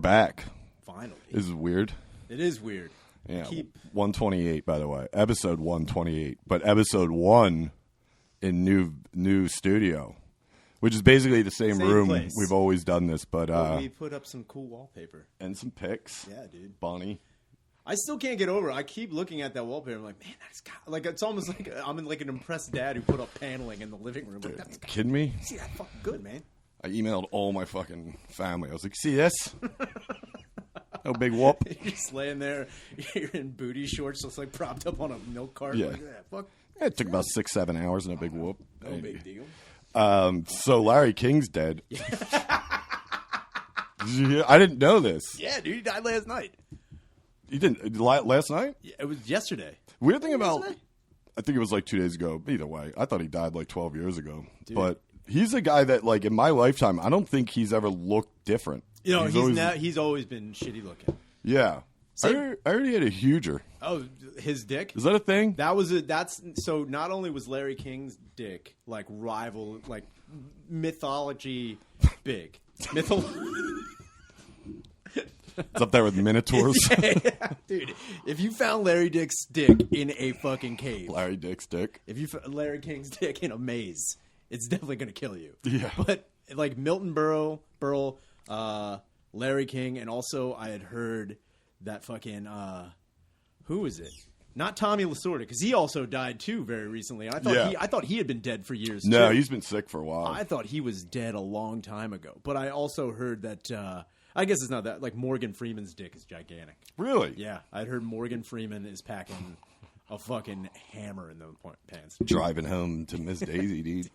back. Finally. This is weird. It is weird. Yeah. 128, by the way. Episode 128. But episode 1 in new studio, which is basically the same room. Place. We've always done this, but we put up some cool wallpaper and some pics. Yeah, dude. Bonnie. I still can't get over it. I keep looking at that wallpaper. I'm like, man, that's like it's almost like I'm in like an impressed dad who put up paneling in the living room. Dude, like, that's kidding me? See, that's fucking good, man. I emailed all my fucking family. I was like, see this? No big whoop. You're just laying there. You're in booty shorts, just like propped up on a milk cart. Yeah. Like, fuck. Yeah, it took about 6-7 hours and a big whoop. No big deal. So Larry King's dead. I didn't know this. Yeah, dude, he died last night. He didn't last night? Yeah, it was yesterday. Weird thing about, I think it was like 2 days ago. Either way, I thought he died like 12 years ago. Dude. But he's a guy that, like, in my lifetime, I don't think he's ever looked different. You know, he's always been shitty looking. Yeah. I already had a huger. Oh, his dick? Is that a thing? So not only was Larry King's dick like rival, like mythology big. It's up there with minotaurs. Yeah, dude, if you found Larry Dick's dick in a fucking cave. Larry Dick's dick. If you found Larry King's dick in a maze, it's definitely going to kill you. Yeah. But like Milton Berle, Larry King, and also I had heard that fucking who was it? Not Tommy Lasorda, because he also died too very recently. I thought he had been dead for years. No, too. he's been sick for a while. I thought he was dead a long time ago. But I also heard that I guess it's not that, like, Morgan Freeman's dick is gigantic. Really? Yeah, I'd heard Morgan Freeman is packing a fucking hammer in the pants. Driving home to Miss Daisy, dude.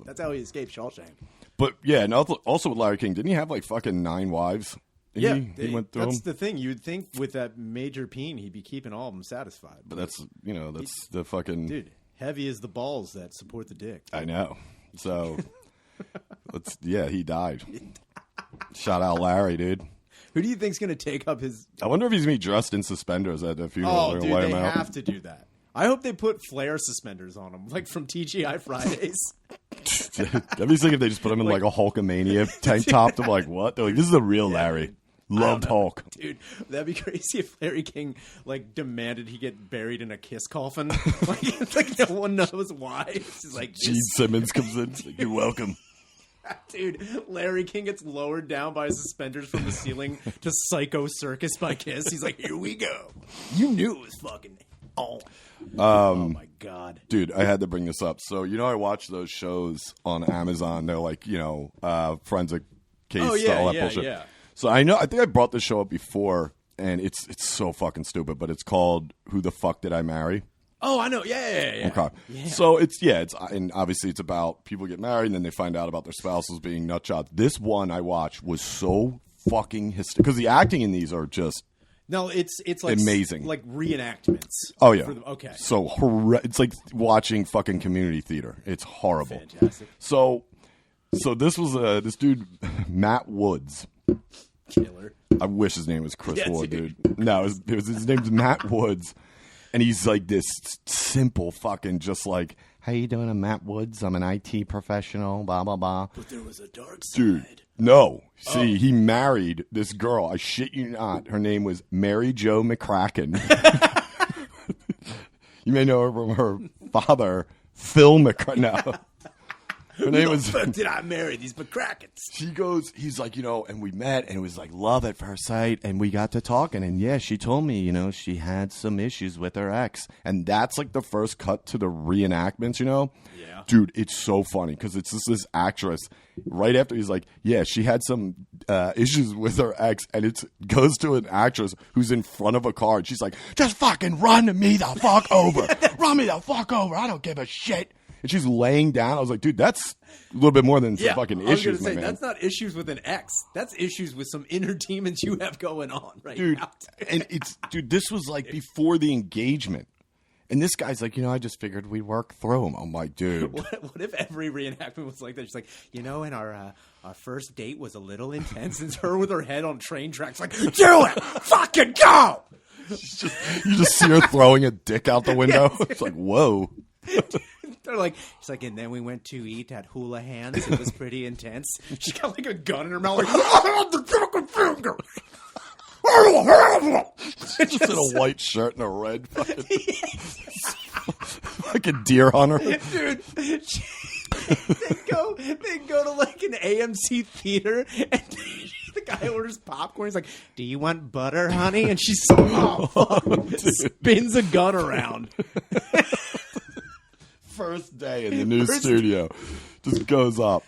That's how he escaped Shawshank. But yeah, and also with Larry King, didn't he have like fucking 9 wives? He went through that's them. the thing. You'd think with that major peen, he'd be keeping all of them satisfied. But that's the fucking dude. Heavy is the balls that support the dick. I know. So he died. Shout out Larry, dude. Who do you think's going to take up his? I wonder if he's going to be dressed in suspenders at the funeral. Oh, dude, they have to do that. I hope they put flare suspenders on him, like from TGI Fridays. That'd be sick if they just put him in like a Hulkamania tank top. They're like, what? They're like, this is the real Larry. Loved Hulk. Dude, that'd be crazy if Larry King like demanded he get buried in a kiss coffin. like no one knows why. It's just like Gene Simmons comes in. Like, you're welcome. Dude, Larry King gets lowered down by his suspenders from the ceiling to Psycho Circus by Kiss. He's like, here we go. You knew it was fucking on. Oh my God. Dude, I had to bring this up. So, I watch those shows on Amazon. They're like, forensic case, all that bullshit. Yeah. So I think I brought this show up before, and it's so fucking stupid, but it's called Who the Fuck Did I Marry? Oh, I know. Yeah. Okay. Yeah. So and obviously it's about people get married and then they find out about their spouses being nutjobs. This one I watched was so fucking hysterical because the acting in these are just it's like amazing, like reenactments. Oh yeah. Okay. So it's like watching fucking community theater. It's horrible. Fantastic. So this was this dude Matt Woods. Killer. I wish his name was Chris Wood, dude. No, his name's Matt Woods. And he's like this simple fucking just like, how you doing? I'm Matt Woods. I'm an IT professional, blah, blah, blah. But there was a dark side. Dude, no. See, he married this girl. I shit you not. Her name was Mary Jo McCracken. You may know her from her father, Phil McCracken. No. Her name was. Fuck did I marry these McCrackens? He's like, and we met, and it was like love at first sight, and we got to talking, and yeah, she told me, she had some issues with her ex, and that's like the first cut to the reenactments, Yeah. Dude, it's so funny because it's just this actress. Right after he's like, yeah, she had some issues with her ex, and it goes to an actress who's in front of a car, and she's like, just fucking run me the fuck over, run me the fuck over, I don't give a shit. And she's laying down. I was like, dude, that's a little bit more than some fucking issues, my man. That's not issues with an ex. That's issues with some inner demons you have going on right now. And this was like before the engagement. And this guy's like, I just figured we'd work through them. I'm like, dude. What if every reenactment was like that? She's like, and our first date was a little intense. It's her with her head on train tracks like, do it! Fucking go! You just see her throwing a dick out the window. It's like, whoa. They're like, she's like, and then we went to eat at Hula Hands. It was pretty intense. She's got like a gun in her mouth. Like, the fucking finger. Just in a white shirt and a red like a deer hunter. Dude, they go to like an AMC theater and the guy orders popcorn. He's like, do you want butter, honey? And she's spins a gun around. First day in the new studio. Just goes up.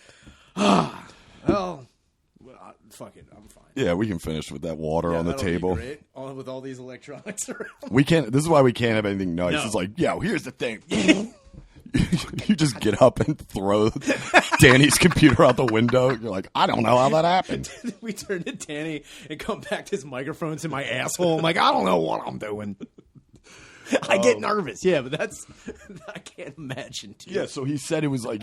Well, fuck it. I'm fine. Yeah, we can finish with that water on the table. Great. With all these electronics around. We can't. This is why we can't have anything nice. No. It's like, yo, here's the thing. You just get up and throw Danny's computer out the window. You're like, I don't know how that happened. We turn to Danny and come back to his microphone's in my asshole. I'm like, I don't know what I'm doing. I get nervous. Yeah, but I can't imagine. Dude. Yeah, so he said it was like,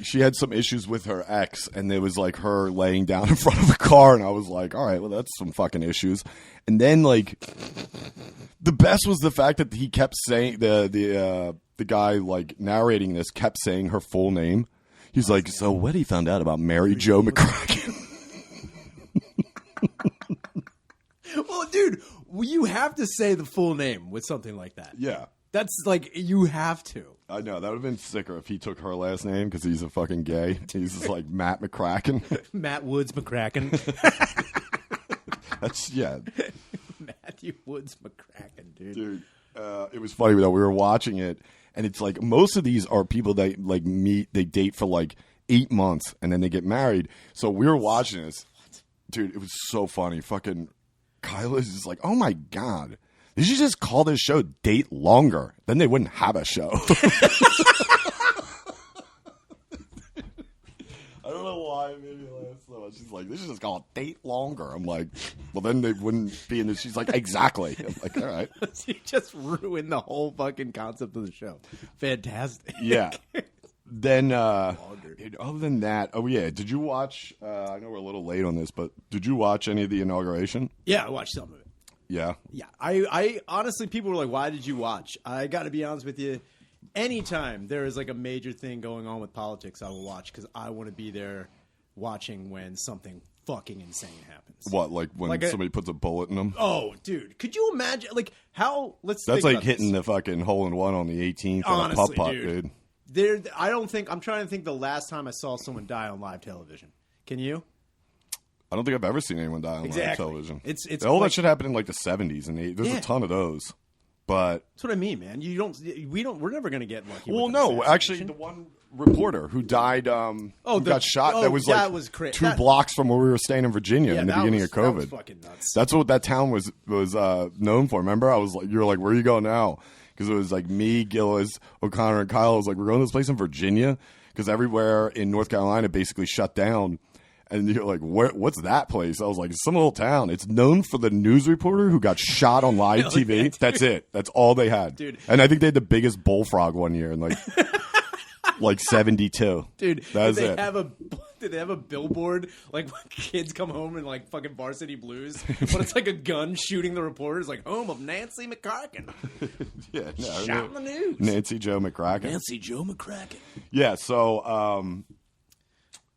she had some issues with her ex, and there was like her laying down in front of a car, and I was like, all right, well, that's some fucking issues. And then like, the best was the fact that he kept saying the guy like narrating this kept saying her full name. He's like, so what he found out about Mary Jo McCracken? Well, dude, you have to say the full name with something like that. Yeah. That's like, you have to. I know. That would have been sicker if he took her last name because he's a fucking gay. He's just like Matt McCracken. Matt Woods McCracken. That's, yeah. Matthew Woods McCracken, dude. Dude, it was funny though. We were watching it, and it's like most of these are people that like meet, they date for like 8 months, and then they get married. So we were watching this. Dude, it was so funny. Fucking Kyla is just like, oh my God. They should just call this show Date Longer. Then they wouldn't have a show. I don't know why it made me laugh so much. She's like, they should just call it Date Longer. I'm like, well, then they wouldn't be in this. She's like, exactly. I'm like, all right. She just ruined the whole fucking concept of the show. Fantastic. Yeah. Then, other than that, oh yeah, did you watch? I know we're a little late on this, but did you watch any of the inauguration? Yeah, I watched some of it. Yeah, yeah. I honestly, people were like, "Why did you watch?" I got to be honest with you. Anytime there is like a major thing going on with politics, I will watch because I want to be there watching when something fucking insane happens. What, like when somebody puts a bullet in them? Oh, dude, could you imagine? Like how? That's like hitting the fucking hole in one on the 18th on a putt-putt, dude. I'm trying to think the last time I saw someone die on live television. Can you? I don't think I've ever seen anyone die on live television. It's all that shit happened in like the 70s and 80s. There's a ton of those. But that's what I mean, man. We're never going to get lucky. Well, no, actually the one reporter who died who got shot that was like 2 blocks from where we were staying in Virginia in the beginning of COVID. That was fucking nuts. That's what that town was known for. Remember? I was like, you were like, where are you going now? Because it was like me, Gillis, O'Connor, and Kyle. I was like, we're going to this place in Virginia because everywhere in North Carolina basically shut down. And you're like, what's that place? I was like, some little town. It's known for the news reporter who got shot on live TV. Yeah, that's it. That's all they had. Dude. And I think they had the biggest bullfrog one year in like 72. Dude, that is it. Did they have a billboard like when kids come home in like fucking Varsity Blues? But it's like a gun shooting the reporters, like home of Nancy McCracken. Yeah, no, shot in the news. Nancy Jo McCracken. Nancy Jo McCracken. Yeah, so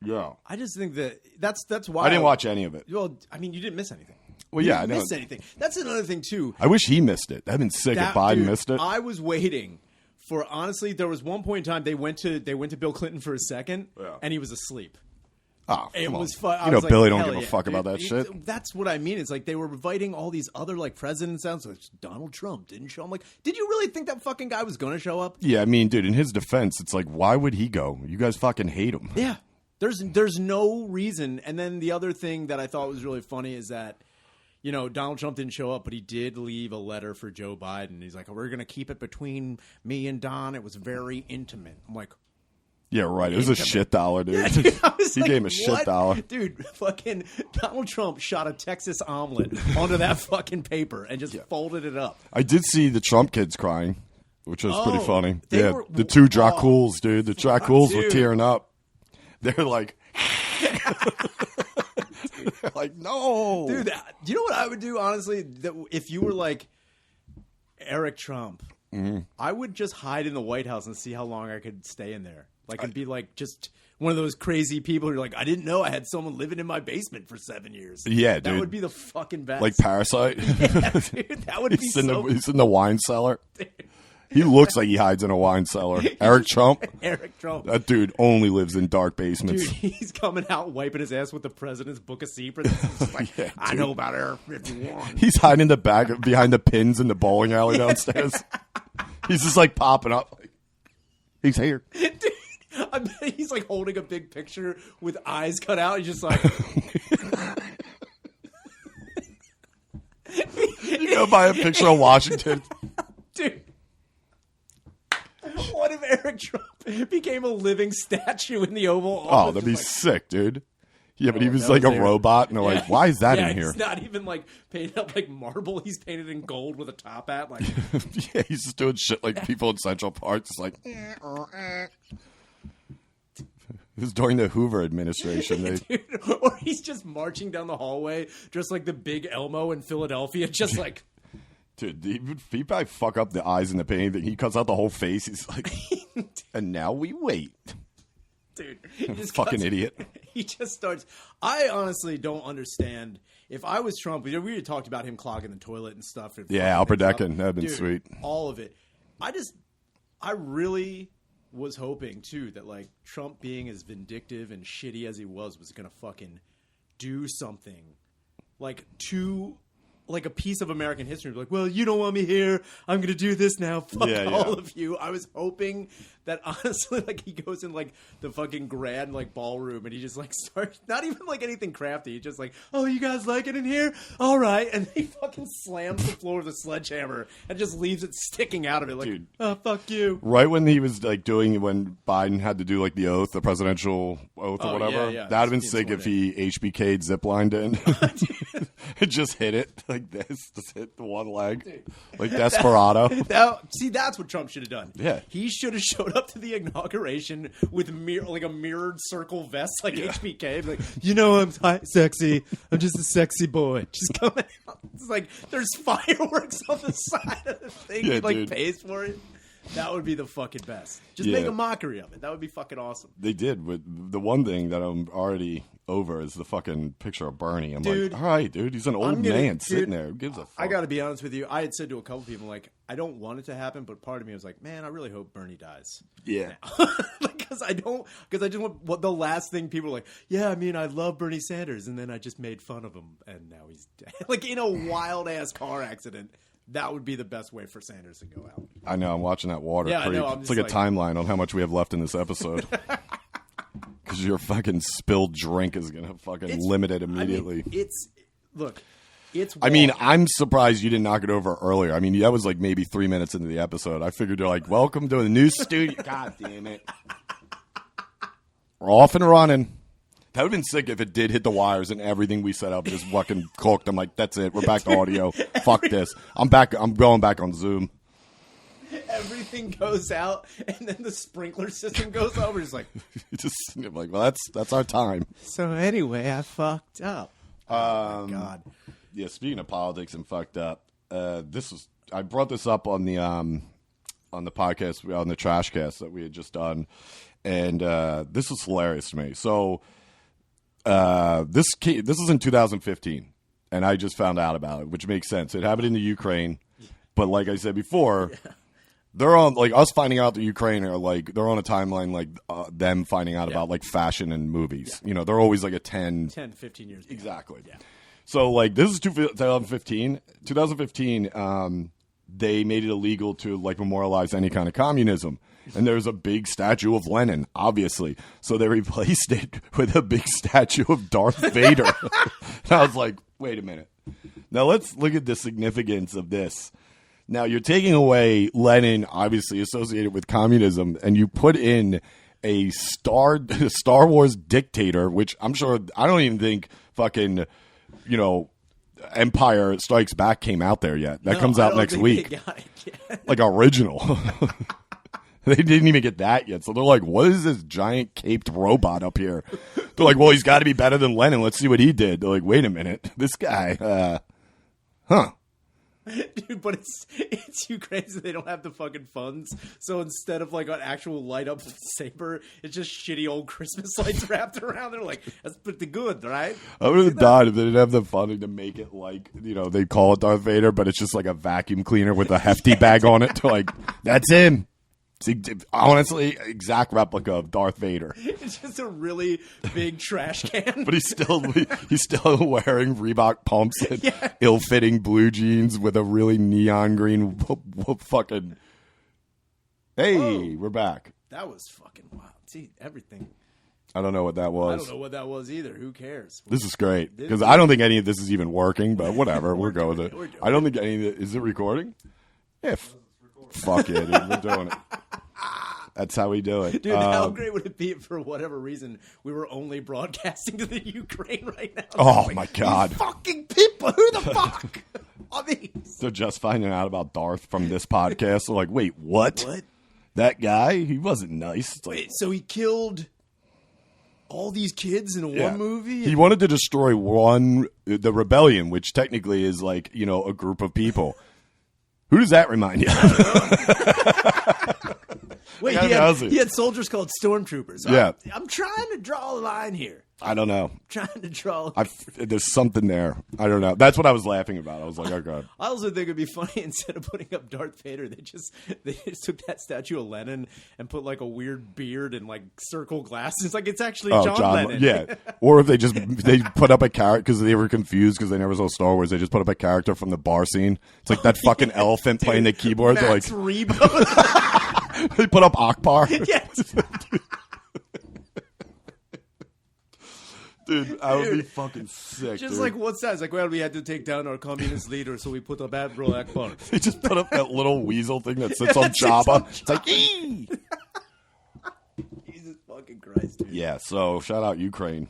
yeah. I just think that's why I didn't watch any of it. Well, I mean, you didn't miss anything. Well, you didn't miss anything. That's another thing too. I wish he missed it. That'd been sick if Biden missed it. I was waiting for honestly. There was one point in time they went to Bill Clinton for a second, and he was asleep. Oh, it come was on. fun. You know, Billy don't give a fuck about that shit. That's what I mean. It's like they were inviting all these other like presidents out. So like, Donald Trump didn't show. I'm like, did you really think that fucking guy was going to show up? Yeah, I mean, dude, in his defense, it's like, why would he go? You guys fucking hate him. Yeah, there's no reason. And then the other thing that I thought was really funny is that, you know, Donald Trump didn't show up, but he did leave a letter for Joe Biden. He's like, we're going to keep it between me and Don. It was very intimate. I'm like, yeah, right. It was a shit dollar, dude. Yeah, dude, he like, gave him a shit dollar. Dude, fucking Donald Trump shot a Texas omelet onto that fucking paper and just folded it up. I did see the Trump kids crying, which was pretty funny. Yeah, the 2 Draculs, dude. The Draculs were tearing up. They're like... They're like, no. Dude, you know what I would do, honestly? If you were like Eric Trump I would just hide in the White House and see how long I could stay in there. Like, I'd be like just one of those crazy people who are like, I didn't know I had someone living in my basement for 7 years. Yeah, dude. That would be the fucking best. Like Parasite. Yeah, dude, that would be he's so he's in the wine cellar. He looks like he hides in a wine cellar. Eric Trump. Eric Trump. That dude only lives in dark basements. Dude, he's coming out wiping his ass with the president's book of secrets. He's like, Yeah, I know about Air 51. He's hiding in the back behind the pins in the bowling alley downstairs. He's just like popping up. Like, he's here. Dude, I bet he's like holding a big picture with eyes cut out. He's just like... You go buy a picture of Washington. Dude. What if Eric Trump became a living statue in the Oval Office? Oh, that'd be like, sick, dude. Yeah, but he was that like was a there. robot, and they're like, why is that yeah, in here? He's not even like painted up like marble. He's painted in gold with a top hat. Like, Yeah, he's just doing shit like people in Central Park, just like... It was during the Hoover administration. dude, or he's just marching down the hallway, just like the big Elmo in Philadelphia, just like... Dude, he probably fuck up the eyes in the painting. He cuts out the whole face. He's like, and now we wait. Dude, he just Fucking idiot. He just starts. I honestly don't understand. If I was Trump, we already talked about him clogging the toilet and stuff. And Yeah, fucking upper things up. decking. That'd been Dude, sweet. All of it. I really was hoping, too, that, like, Trump being as vindictive and shitty as he was going to fucking do something, like, to... like a piece of American history. Like, well, you don't want me here. I'm going to do this now. Fuck all of you. I was hoping that honestly, like he goes in like the fucking grand like ballroom and he just like starts, not even like anything crafty. He just like, oh, you guys like it in here? All right. And he fucking slams the floor with a sledgehammer and just leaves it sticking out of it. Like, Dude. Oh, fuck you. Right when he was like doing when Biden had to do like the oath, the presidential oath or Oh, whatever, yeah. that'd have been Being sick sworn if he HBK'd ziplined in. It just hit it like this, just hit the one leg, like Desperado. See, that's what Trump should have done. Yeah. He should have showed up to the inauguration with like a mirrored circle vest, like HBK. Like, you know, I'm sexy. I'm just a sexy boy. Just coming out. It's like there's fireworks on the side of the thing. Yeah, He like dude. pays for it. That would be the fucking best. Just Yeah. make a mockery of it. That would be fucking awesome. They did. But the one thing that I'm already over is the fucking picture of Bernie. I'm Dude. like, all right, dude, he's an old man sitting there. Who gives a fuck? I got to be honest with you. I had said to a couple people, like, I don't want it to happen, but part of me was like, man, I really hope Bernie dies. Yeah. Because I just want what the last thing people are like, yeah, I mean, I love Bernie Sanders, and then I just made fun of him, and now he's dead. Like in a wild ass car accident. That would be the best way for Sanders to go out. I know. I'm watching that water Yeah, I creep. know, I'm It's just like a timeline on how much we have left in this episode. Because your fucking spilled drink is going to fucking limit it immediately. I mean, I'm surprised you didn't knock it over earlier. I mean, that was like maybe 3 minutes into the episode. I figured you're like, welcome to the new studio. God damn it. We're off and running. That would have been sick if it did hit the wires and everything we set up just fucking cooked. I'm like, that's it. We're back to audio. Fuck this. I'm back. I'm going back on Zoom. everything goes out, and then the sprinkler system goes over. It's like, I'm like, well, that's our time. so anyway, I fucked up. Oh, my God. Yeah, speaking of politics and fucked up, I brought this up on the podcast, on the trash cast that we had just done, and this was hilarious to me. So this is in 2015, and I just found out about it, which makes sense. It happened in the Ukraine, but like I said before, they're on, like, us finding out that Ukraine are like, they're on a timeline like them finding out about like fashion and movies. You know, they're always like a 10, 15 years. exactly. Yeah. So like this is 2015. 2015. They made it illegal to like memorialize any kind of communism. And there's a big statue of Lenin, obviously. So they replaced it with a big statue of Darth Vader. And I was like, wait a minute. Now let's look at the significance of this. Now you're taking away Lenin, obviously associated with communism, and you put in a Star Wars dictator, which I'm sure, I don't even think fucking, Empire Strikes Back came out there yet. That comes out next week. Like original. They didn't even get that yet. So they're like, what is this giant caped robot up here? They're like, well, he's got to be better than Lenin. Let's see what he did. They're like, wait a minute. This guy, Dude, but it's Ukraine, so they don't have the fucking funds. So instead of like an actual light up saber, it's just shitty old Christmas lights wrapped around. They're like, that's pretty good, right? I would have died if they didn't have the funding to make it like, they call it Darth Vader, but it's just like a vacuum cleaner with a hefty bag on it. To like, that's him. It's honestly, exact replica of Darth Vader. It's just a really big trash can. But he's still wearing Reebok pumps and ill-fitting blue jeans with a really neon green fucking. Hey, whoa. We're back. That was fucking wild. See, everything. I don't know what that was. I don't know what that was either. Who cares? This is great because I don't think any of this is even working. But whatever, we'll go with it. I don't think any of it is it recording. If fuck it, dude, we're doing it. That's how we do it. Dude, how great would it be if for whatever reason we were only broadcasting to the Ukraine right now? Oh, my God. These fucking people, who the fuck are these? They're just finding out about Darth from this podcast. They're like, wait, what? What? That guy? He wasn't nice. It's like, wait, so he killed all these kids in one movie? He wanted to destroy the rebellion, which technically is like, a group of people. Who does that remind you of? Wait, he had soldiers called stormtroopers. Yeah. I'm trying to draw a line here. I don't know. Trying to draw. There's something there. I don't know. That's what I was laughing about. I was like, oh, God. I also think it'd be funny instead of putting up Darth Vader, they just took that statue of Lenin and put like a weird beard and like circle glasses. Like it's actually John Lennon. Yeah. Or if they put up a character because they were confused because they never saw Star Wars. They just put up a character from the bar scene. It's like that fucking elephant playing the keyboard. Max They're like Rebo. They put up Akbar. Yes. Dude, I would be fucking sick. Just like, what's that? It's like, well, we had to take down our communist leader, so we put up Admiral Akbar. They just put up that little weasel thing that sits on Jabba. It's like, ee! Jesus fucking Christ, dude. Yeah, so shout out Ukraine.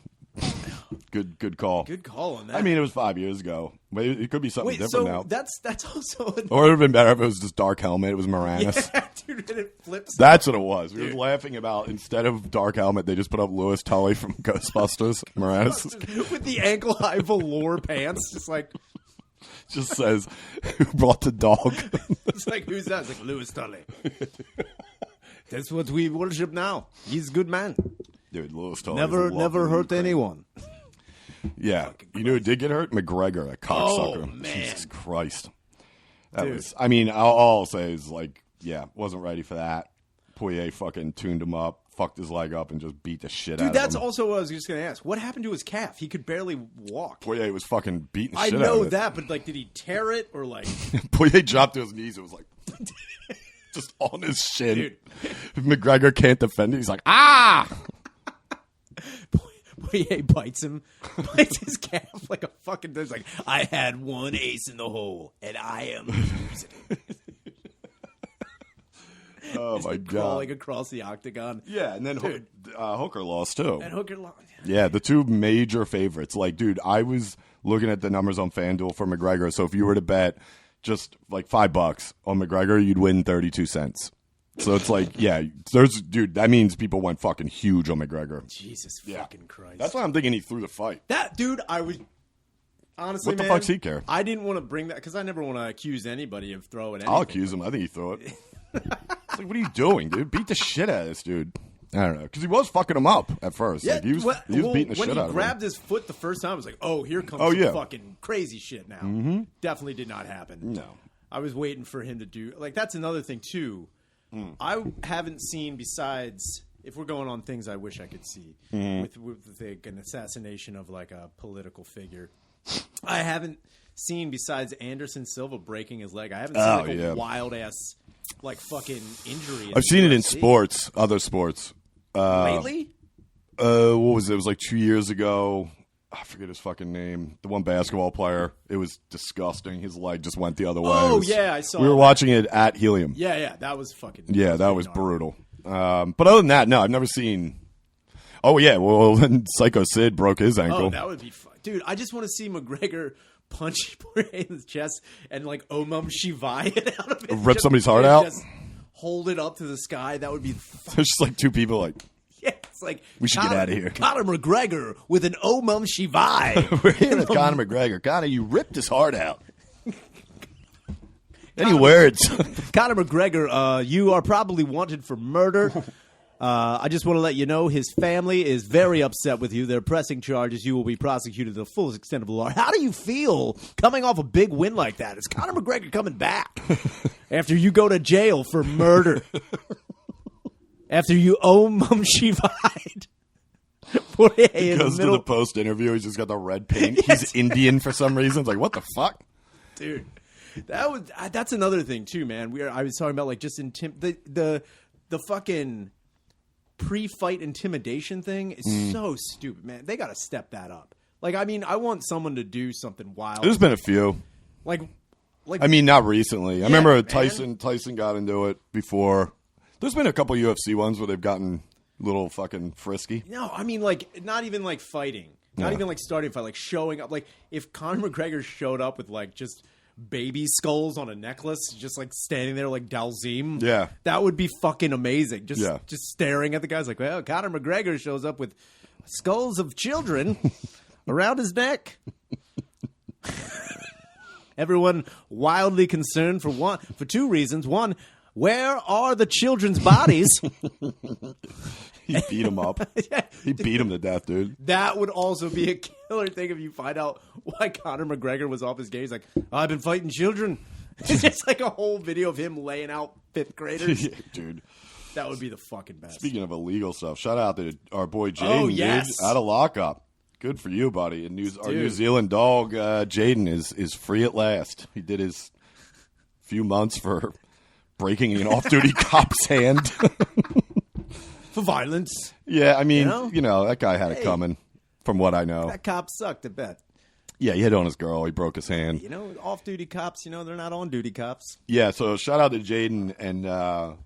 Good call. Good call on that. I mean, it was 5 years ago. But it could be something different now. That's also... Or it would have been better if it was just Dark Helmet. It was Moranis. Yeah, dude, and it flips. That's what it was. We were laughing about, instead of Dark Helmet, they just put up Louis Tully from Ghostbusters. Moranis. With the ankle-high velour pants. Just like... Just says, who brought the dog? It's like, who's that? It's like, Louis Tully. That's what we worship now. He's a good man. Dude, Louis Tully. Never hurt anyone. Yeah. You know who did get hurt? McGregor, that cocksucker. Oh, man. Jesus Christ. That was, I mean, all I'll say is, like, yeah, wasn't ready for that. Poirier fucking tuned him up, fucked his leg up, and just beat the shit out of him. Dude, that's also what I was just going to ask. What happened to his calf? He could barely walk. Poirier was fucking beating the shit out of it. I know that, but, like, did he tear it or, like... Poirier dropped to his knees. It was like... just on his shin. Dude. McGregor can't defend it. He's like, ah! Poirier bites his calf like a fucking. There's like, I had one ace in the hole, and I am losing it. Oh my God! Crawling across the octagon. Yeah, and then Hooker lost too. And Hooker lost. Yeah, the two major favorites. Like, dude, I was looking at the numbers on FanDuel for McGregor. So if you were to bet just like $5 on McGregor, you'd win 32 cents. So it's like, yeah, dude, that means people went fucking huge on McGregor. Jesus fucking Christ. That's why I'm thinking he threw the fight. That dude, I was honestly, what the fuck's he care? I didn't want to bring that because I never want to accuse anybody of throwing anything. I'll accuse him. I think he threw it. It's like, what are you doing, dude? Beat the shit out of this dude. I don't know, because he was fucking him up at first. Yeah, like, he was beating the shit out of him. When he grabbed his foot the first time, I was like, oh, here comes some fucking crazy shit now. Mm-hmm. Definitely did not happen. No. I was waiting for him to do... Like, that's another thing, too. I haven't seen, besides... If we're going on things I wish I could see, with like an assassination of, like, a political figure, I haven't seen, besides Anderson Silva breaking his leg, I haven't seen, a wild-ass, like, fucking injury. I've seen it in sports, other sports. Lately? What was it? It was like 2 years ago. I forget his fucking name. The one basketball player. It was disgusting. His leg just went the other way. Oh, yeah, I saw We were watching it at Helium. Yeah, that was fucking... Yeah, that was brutal. But other than that, no, I've never seen... Oh, yeah, well, then Psycho Sid broke his ankle. Oh, that would be fun. Dude, I just want to see McGregor punch Poirier in the chest and, like, Om Shivai it out of it. Rip somebody's heart out? Just hold it up to the sky. That would be fun. There's just like two people like... Yeah, it's like... We should get out of here. Conor McGregor with an Om Shivai. We're here with Conor McGregor. Conor, you ripped his heart out. Any words? Conor McGregor, you are probably wanted for murder. I just want to let you know his family is very upset with you. They're pressing charges. You will be prosecuted to the fullest extent of the law. How do you feel coming off a big win like that? Is Conor McGregor coming back after you go to jail for murder? After you own Mum Shivad? He goes to the post interview. He's just got the red paint. Yes. He's Indian for some reason. It's like, what the fuck, dude? That's another thing too, man. I was talking about like just the fucking pre-fight intimidation thing is so stupid, man. They got to step that up. Like, I mean, I want someone to do something wild. There's been a few. Like I mean, not recently. I remember Tyson got into it before. There's been a couple UFC ones where they've gotten a little fucking frisky. No, I mean, like, not even like fighting. Not even like starting a fight. Like showing up. Like, if Conor McGregor showed up with like just baby skulls on a necklace, just like standing there like Dalzim. Yeah. That would be fucking amazing. Just staring at the guys like, well, Conor McGregor shows up with skulls of children around his neck. Everyone wildly concerned for two reasons. One, where are the children's bodies? He beat him up. He beat him to death, dude. That would also be a killer thing if you find out why Conor McGregor was off his game. He's like, I've been fighting children. It's just like a whole video of him laying out fifth graders. Yeah, dude. That would be the fucking best. Speaking of illegal stuff, shout out to our boy Jaden, dude, out of lockup. Good for you, buddy. And our New Zealand dog, Jaden, is free at last. He did his few months for breaking an off-duty cop's hand. For violence. Yeah, I mean, you know that guy had it coming, from what I know. That cop sucked, I bet. Yeah, he hit on his girl. He broke his hand. You know, off-duty cops, they're not on-duty cops. Yeah, so shout out to Jaden and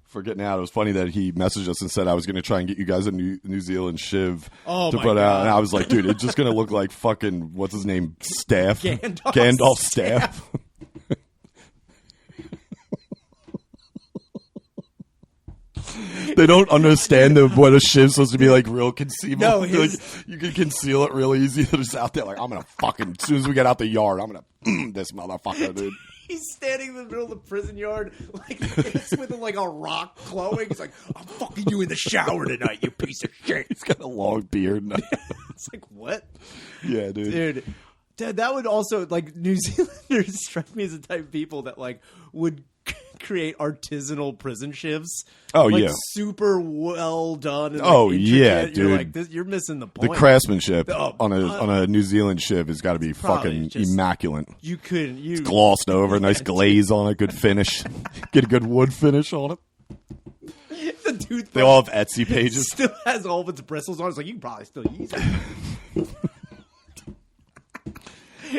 for getting out. It was funny that he messaged us and said I was going to try and get you guys a New Zealand shiv to put out. And I was like, dude, it's just going to look like fucking, what's his name, Staff? Gandalf Staff. They don't understand what a shiv's supposed to be like real conceivable. No, like, you can conceal it real easy. They're just out there like, I'm going to fucking, as soon as we get out the yard, I'm going to this motherfucker, dude. He's standing in the middle of the prison yard like with like a rock glowing. He's like, I'm fucking you in the shower tonight, you piece of shit. He's got a long beard. It's like, what? Yeah, dude. Dude, that would also, like, New Zealanders strike me as the type of people that, like, would create artisanal prison shivs. Oh, like, yeah. Super well done. And, yeah, dude. You're like, you're missing the point. The craftsmanship on a New Zealand shiv has got to be fucking immaculate. You couldn't. It's glossed over, nice glaze on it, good finish. Get a good wood finish on it. The dude they all have Etsy pages. Still has all of its bristles on. It's like, you can probably still use it.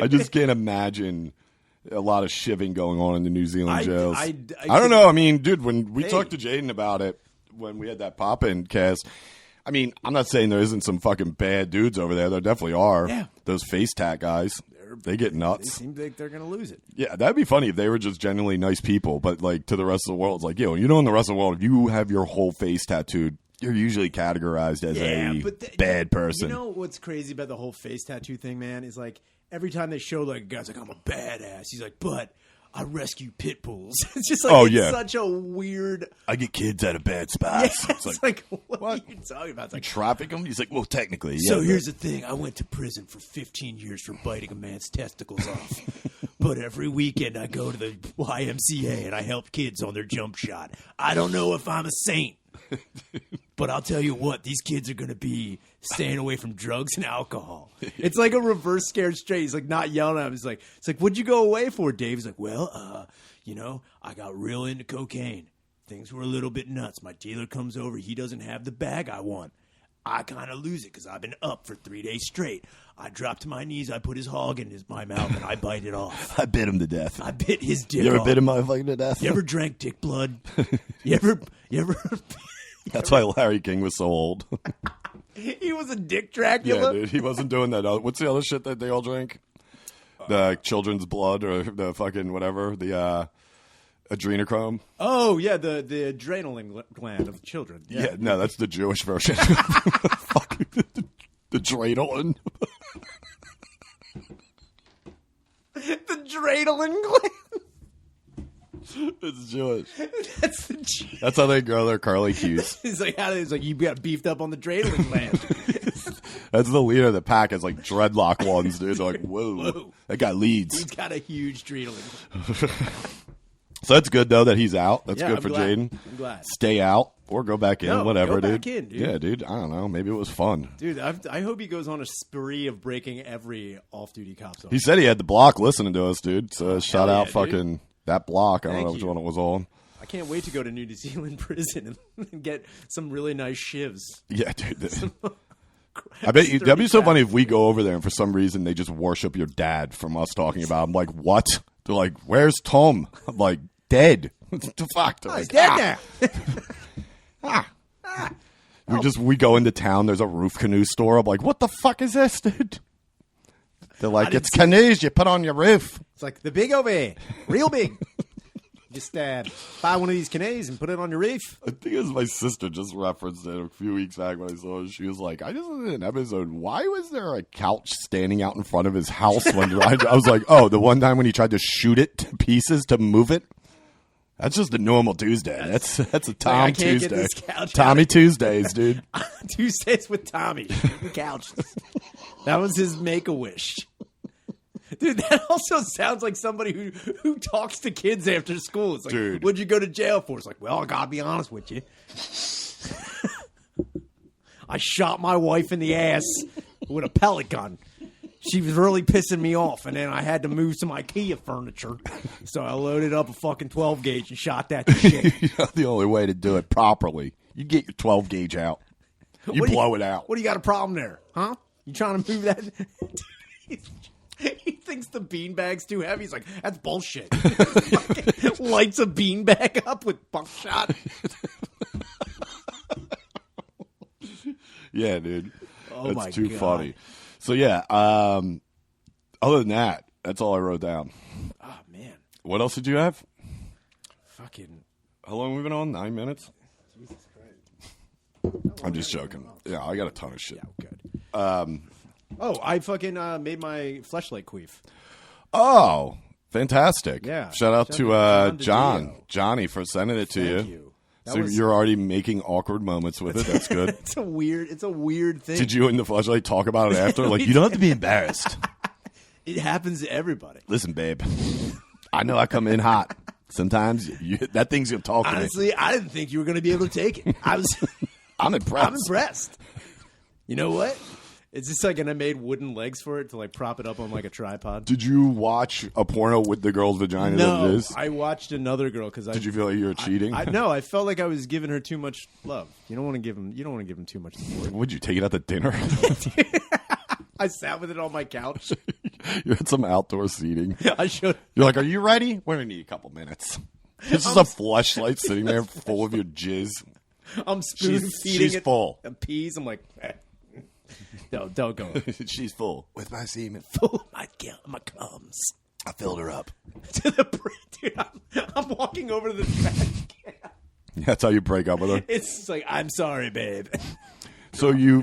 I just can't imagine a lot of shivving going on in the New Zealand jails. I don't know. I mean, dude, when we talked to Jaden about it, when we had that pop-in cast, I mean, I'm not saying there isn't some fucking bad dudes over there. There definitely are. Yeah. Those face tat guys, they get nuts. They seem like they're going to lose it. Yeah, that'd be funny if they were just genuinely nice people, but like to the rest of the world, it's like, in the rest of the world, if you have your whole face tattooed, you're usually categorized as a bad person. You know what's crazy about the whole face tattoo thing, man, is like, every time they show like a guy's like, I'm a badass. He's like, but I rescue pit bulls. It's just like such a weird. I get kids out of bad spots. Yeah, it's like what are you talking about? It's like, traffic them? He's like, well, technically. Yeah, so here's the thing. I went to prison for 15 years for biting a man's testicles off. But every weekend I go to the YMCA and I help kids on their jump shot. I don't know if I'm a saint. But I'll tell you what, these kids are going to be staying away from drugs and alcohol. It's like a reverse scared straight. He's like not yelling at him. It's like, what'd you go away for, Dave? He's like, well, I got real into cocaine. Things were a little bit nuts. My dealer comes over. He doesn't have the bag I want. I kind of lose it because I've been up for 3 days straight. I drop to my knees. I put his hog in my mouth and I bite it off. I bit him to death. I bit his dick off. You ever bit him motherfucking to death? You ever drank dick blood? You ever That's why Larry King was so old. He was a dick Dracula? Yeah, dude. He wasn't doing that. What's the other shit that they all drink? The children's blood or the fucking whatever. The adrenochrome. Oh, yeah. The adrenaline gland of children. Yeah, no, that's the Jewish version. Fuck, the adrenaline. The adrenaline gland. It's Jewish. That's the Jew. That's how they grow their curly cues. He's like, you got beefed up on the dreidling gland. That's the leader of the pack. It's like dreadlock ones, dude. They're like, whoa. That guy leads. He's got a huge dreidling. So that's good, though, that he's out. That's Yeah, good I'm for glad. Jaden. I'm glad. Stay out or go back in, No, whatever, go dude. back in, dude. Yeah, dude. I don't know. Maybe it was fun. Dude, I hope he goes on a spree of breaking every off-duty cop's off. He said he had the block listening to us, dude. So shout out yeah, fucking dude. that block. I don't Thank know which you. one it was on. I can't wait to go to New Zealand prison and get some really nice shivs. Yeah, dude. I bet you, that'd be so funny if we go over there and for some reason they just worship your dad from us talking about him. Like, what? They're like, where's Tom? I'm like, dead. What the fuck? They're He's like, dead now. We go into town. There's a roof canoe store. I'm like, what the fuck is this, dude? They're like, didn't it's canoes you put on your roof. It's like the big over here, real big. Just buy one of these canoes and put it on your reef. I think it was my sister just referenced it a few weeks back when I saw it. She was like, I just did an episode. Why was there a couch standing out in front of his house when I was like, oh, the one time when he tried to shoot it to pieces to move it? That's just a normal Tuesday. That's a Tom I can't get Tuesday. this couch Tommy out. Tuesdays, dude. Tuesdays with Tommy. The couches. That was his make-a-wish. Dude, that also sounds like somebody who talks to kids after school. It's like, Dude. What'd you go to jail for? It's like, well, I gotta be honest with you. I shot my wife in the ass with a pellet gun. She was really pissing me off, and then I had to move some IKEA furniture. So I loaded up a fucking 12 gauge and shot that shit. You know, the only way to do it properly, you get your 12 gauge out. You blow it out. What do you got a problem there? Huh? You trying to move that? He thinks the beanbag's too heavy. He's like, that's bullshit. Lights a beanbag up with buckshot. Yeah, dude. Oh, my That's too God. funny. So, yeah, other than that, that's all I wrote down. Oh, man. What else did you have? Fucking. How long have we been on? 9 minutes? Jesus Christ. I'm just joking. Yeah, I got a ton of shit. Yeah, good. I fucking made my Fleshlight queef. Oh, fantastic. Yeah. Shout out to John DiDio. Johnny, for sending it to Thank you. you. That So was- you're already making awkward moments with it. That's good. It's a weird thing. Did you and the Fleshlight talk about it after? Like, you don't have to be embarrassed. It happens to everybody. Listen, babe, I know I come in hot. Sometimes that thing's going to talk to me. Honestly, I didn't think you were going to be able to take it. I'm impressed. I'm impressed. You know what? It's just like, and I made wooden legs for it to like prop it up on like a tripod. Did you watch a porno with the girl's vagina that No, it is? I watched another girl because Did you feel like you were cheating? No, I felt like I was giving her too much love. You don't want to give him too much support. Would you take it out to dinner? I sat with it on my couch. You had some outdoor seating. I showed. You're like, are you ready? We're going to need a couple minutes. This is a fleshlight sitting there full of your jizz. I'm spoon feeding she's it full. and peas. I'm like, no, don't go. She's full. With my semen. Full of my cums. I filled her up. To the dude, I'm walking over to the trash can. That's how you break up with her? It's just like, I'm sorry, babe. So you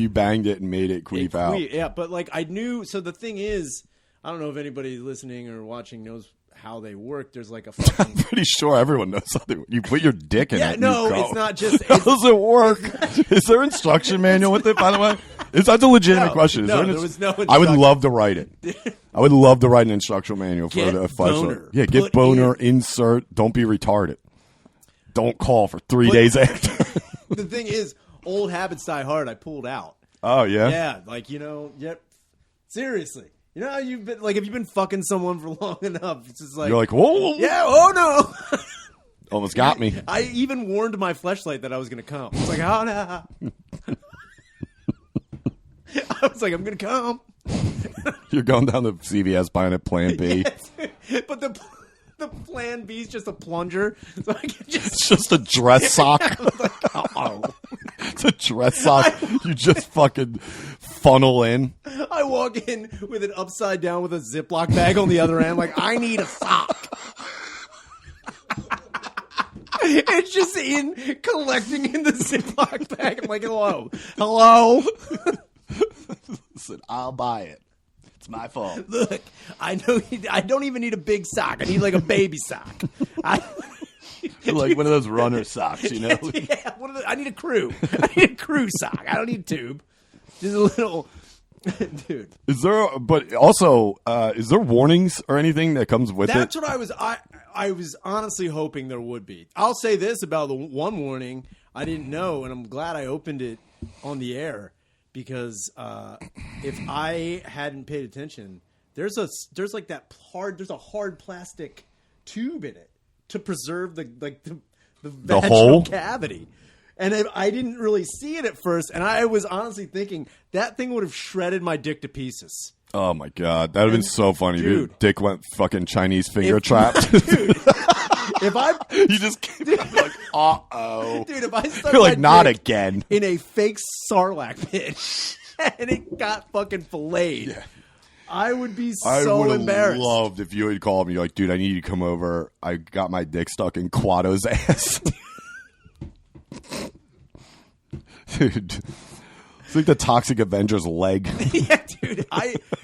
banged it and made it queef out. Yeah, but like I knew. So the thing is, I don't know if anybody listening or watching knows how they work. There's like a fucking. Pretty sure everyone knows how they work. You put your dick in it. Yeah, and no, you go. it's not just. How does it work? Is there instruction manual with it, by the way? That's a legitimate question. Is no, there there was no I would instruction. love to write it. I would love to write an instructional manual for Get the fleshlight. boner. Yeah, get Put boner, insert, don't be retarded. Don't call for 3 days after. The thing is, old habits die hard. I pulled out. Oh, yeah? Yeah, like yep. Seriously, you know how you've been like, have you been fucking someone for long enough? It's just like You're like, whoa. yeah, oh no. Almost got me. I even warned my Fleshlight that I was gonna come. It's like, oh no. I was like, I'm gonna come. You're going down to CVS buying a Plan B. But the plan B is just a plunger. So I can just It's just a dress sock. oh. It's a dress sock. You just fucking funnel in. I walk in with it upside down with a Ziploc bag on the other end. Like, I need a sock. It's just collecting in the Ziploc bag. I'm like, hello. Listen, I'll buy it. It's my fault. Look, I know I don't even need a big sock. I need like a baby sock. Like one of those runner socks, you know? Yeah, I need a crew. I need a crew sock. I don't need a tube. Just a little, dude. Is there warnings or anything that comes with it? That's what I was honestly hoping there would be. I'll say this about the one warning I didn't know, and I'm glad I opened it on the air because if I hadn't paid attention, there's a hard plastic tube in it to preserve the vaginal hole cavity. And I didn't really see it at first, and I was honestly thinking that thing would have shredded my dick to pieces. Oh my god, that would have been so funny. Dude, your dick went fucking Chinese finger trapped. Dude, if I you just came up like, dude, if I stuck you're like my not dick again in a fake Sarlacc pit and it got fucking filleted. Yeah. I would be so embarrassed. I would have loved if you had called me. You're like, dude, I need you to come over. I got my dick stuck in Quado's ass. Dude, it's like the Toxic Avenger's leg. Yeah, dude.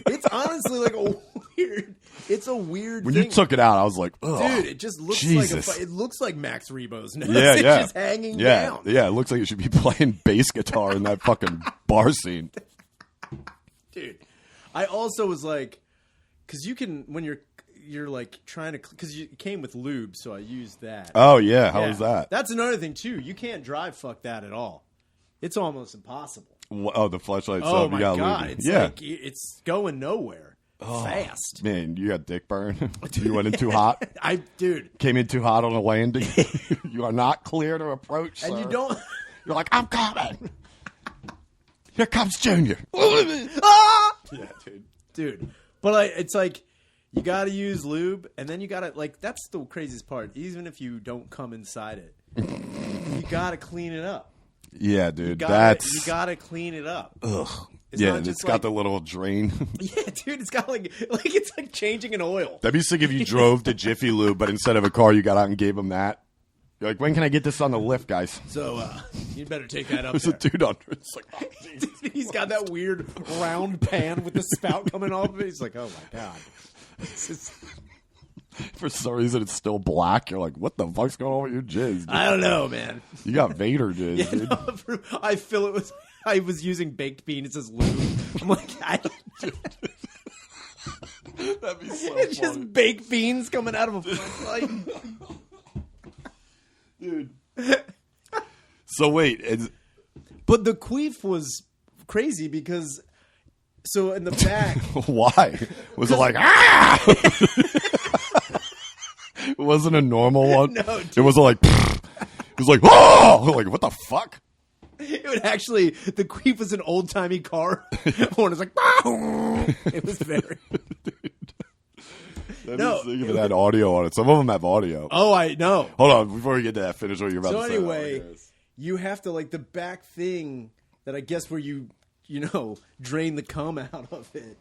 It's honestly like a weird. It's a weird. When thing. you took it out, I was like, ugh, dude, it just looks Jesus. like it looks like Max Rebo's nose. Yeah, it's yeah, just hanging yeah, down. yeah. It looks like you should be playing bass guitar in that fucking bar scene, dude. I also was like, because you can when you're like trying to because it came with lube, so I used that. Oh yeah, how was that? That's another thing too. You can't drive fuck that at all. It's almost impossible. Oh, the Fleshlight Oh stuff. my god, it's like it's going nowhere fast. Man, you got dick burn. You went in too hot. Dude, came in too hot on a landing. You are not clear to approach, and sir. you don't. You're like, I'm coming. Here comes Junior. Ah! Yeah, dude. But it's like you got to use lube, and then you got to like that's the craziest part. Even if you don't come inside it, you got to clean it up. Yeah, dude. You got to clean it up. Ugh. It's got like, the little drain. Yeah, dude. It's got like it's like changing an oil. That'd be sick if you drove to Jiffy Lube, but instead of a car, you got out and gave them that. You're like, when can I get this on the lift, guys? So you better take that up. There's a dude under it. It's like, oh, dude, he's got that weird round pan with the spout coming off of it. He's like, oh my god. For some reason, it's still black. You're like, what the fuck's going on with your jizz? Dude? I don't know, man. You got Vader jizz, dude. No, I feel it was. I was using baked beans as lube. I'm like, that'd be so it's funny. just baked beans coming out of a flashlight. Dude. So wait, but the queef was crazy because so in the back. Why was it like ah? It wasn't a normal one. No, dude. It wasn't like. It was like oh, like what the fuck? It would actually the queef was an old timey car. One was like it was very. No, think of that audio on it. Some of them have audio. Oh, I know. Hold on, before we get to that, finish what you're about to say. So anyway, you have to like the back thing that I guess where you drain the cum out of it.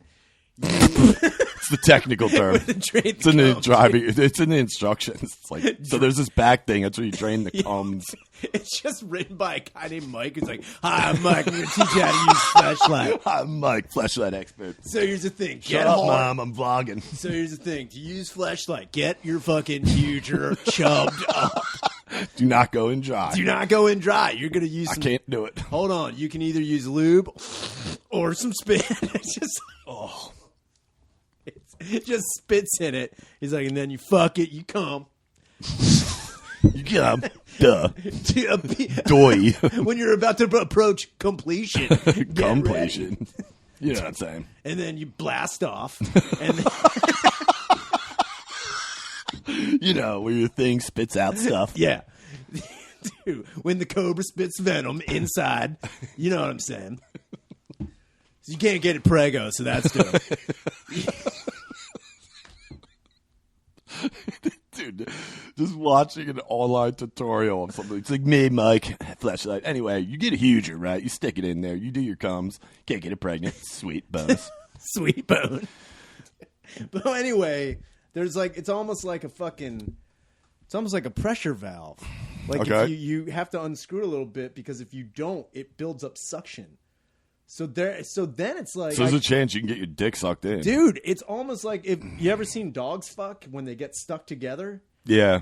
It's the technical term. It's in the driving. It's in the instructions. It's like so. There's this back thing. That's where you drain the cums. It's just written by a guy named Mike. It's like, hi, I'm Mike. I'm going to teach you how to use Fleshlight. I'm Mike, Fleshlight expert. So here's the thing. Shut up, Mom. I'm vlogging. So here's the thing. To use Fleshlight, get your fucking future chubbed up. Do not go in dry. Do not go in dry. You're going to use some... I can't do it. Hold on. You can either use lube or some spit. It's just... Oh. It just spits in it. He's like, and then you fuck it, you come. You come. Duh. Doy. When you're about to approach completion. Completion. You know what I'm saying. And then you blast off. And then you know, where your thing spits out stuff. Yeah. Dude, when the cobra spits venom inside, you know what I'm saying. So you can't get it prego, so that's dope. Dude, just watching an online tutorial of something. It's like me, Mike, Fleshlight. Anyway, you get a huger, right? You stick it in there. You do your cums. Can't get it pregnant. Sweet bonus. Sweet bone. But anyway, there's like, it's almost like a pressure valve. Like okay. if you have to unscrew it a little bit because if you don't, it builds up suction. So then it's like, So there's a chance you can get your dick sucked in. dude, it's almost like if you ever seen dogs fuck when they get stuck together. Yeah.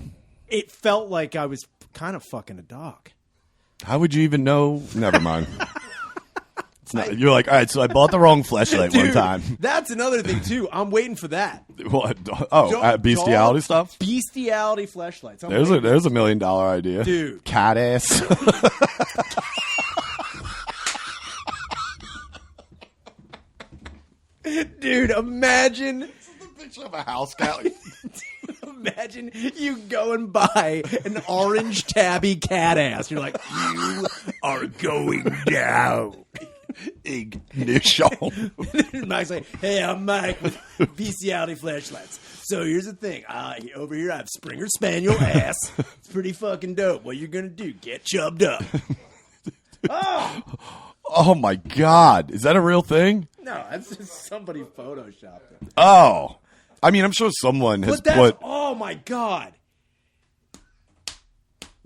It felt like I was kind of fucking a dog. How would you even know? Never mind. It's not, you're like, all right, so I bought the wrong Fleshlight one time. That's another thing too. I'm waiting for that. What? Oh, bestiality stuff? Bestiality fleshlights. There's a $1 million idea. Dude. Cat ass. Dude, imagine. This is the picture of a house cat. Imagine you going by an orange tabby cat ass. You're like, you are going down. Ignition. Mike's like, hey, I'm Mike with Bestiality Fleshlights. So here's the thing. Over here, I have Springer Spaniel ass. It's pretty fucking dope. What you're going to do, get chubbed up. Oh, my God. Is that a real thing? No, that's just somebody photoshopped it. Oh. I mean, I'm sure someone has put... Oh, my God.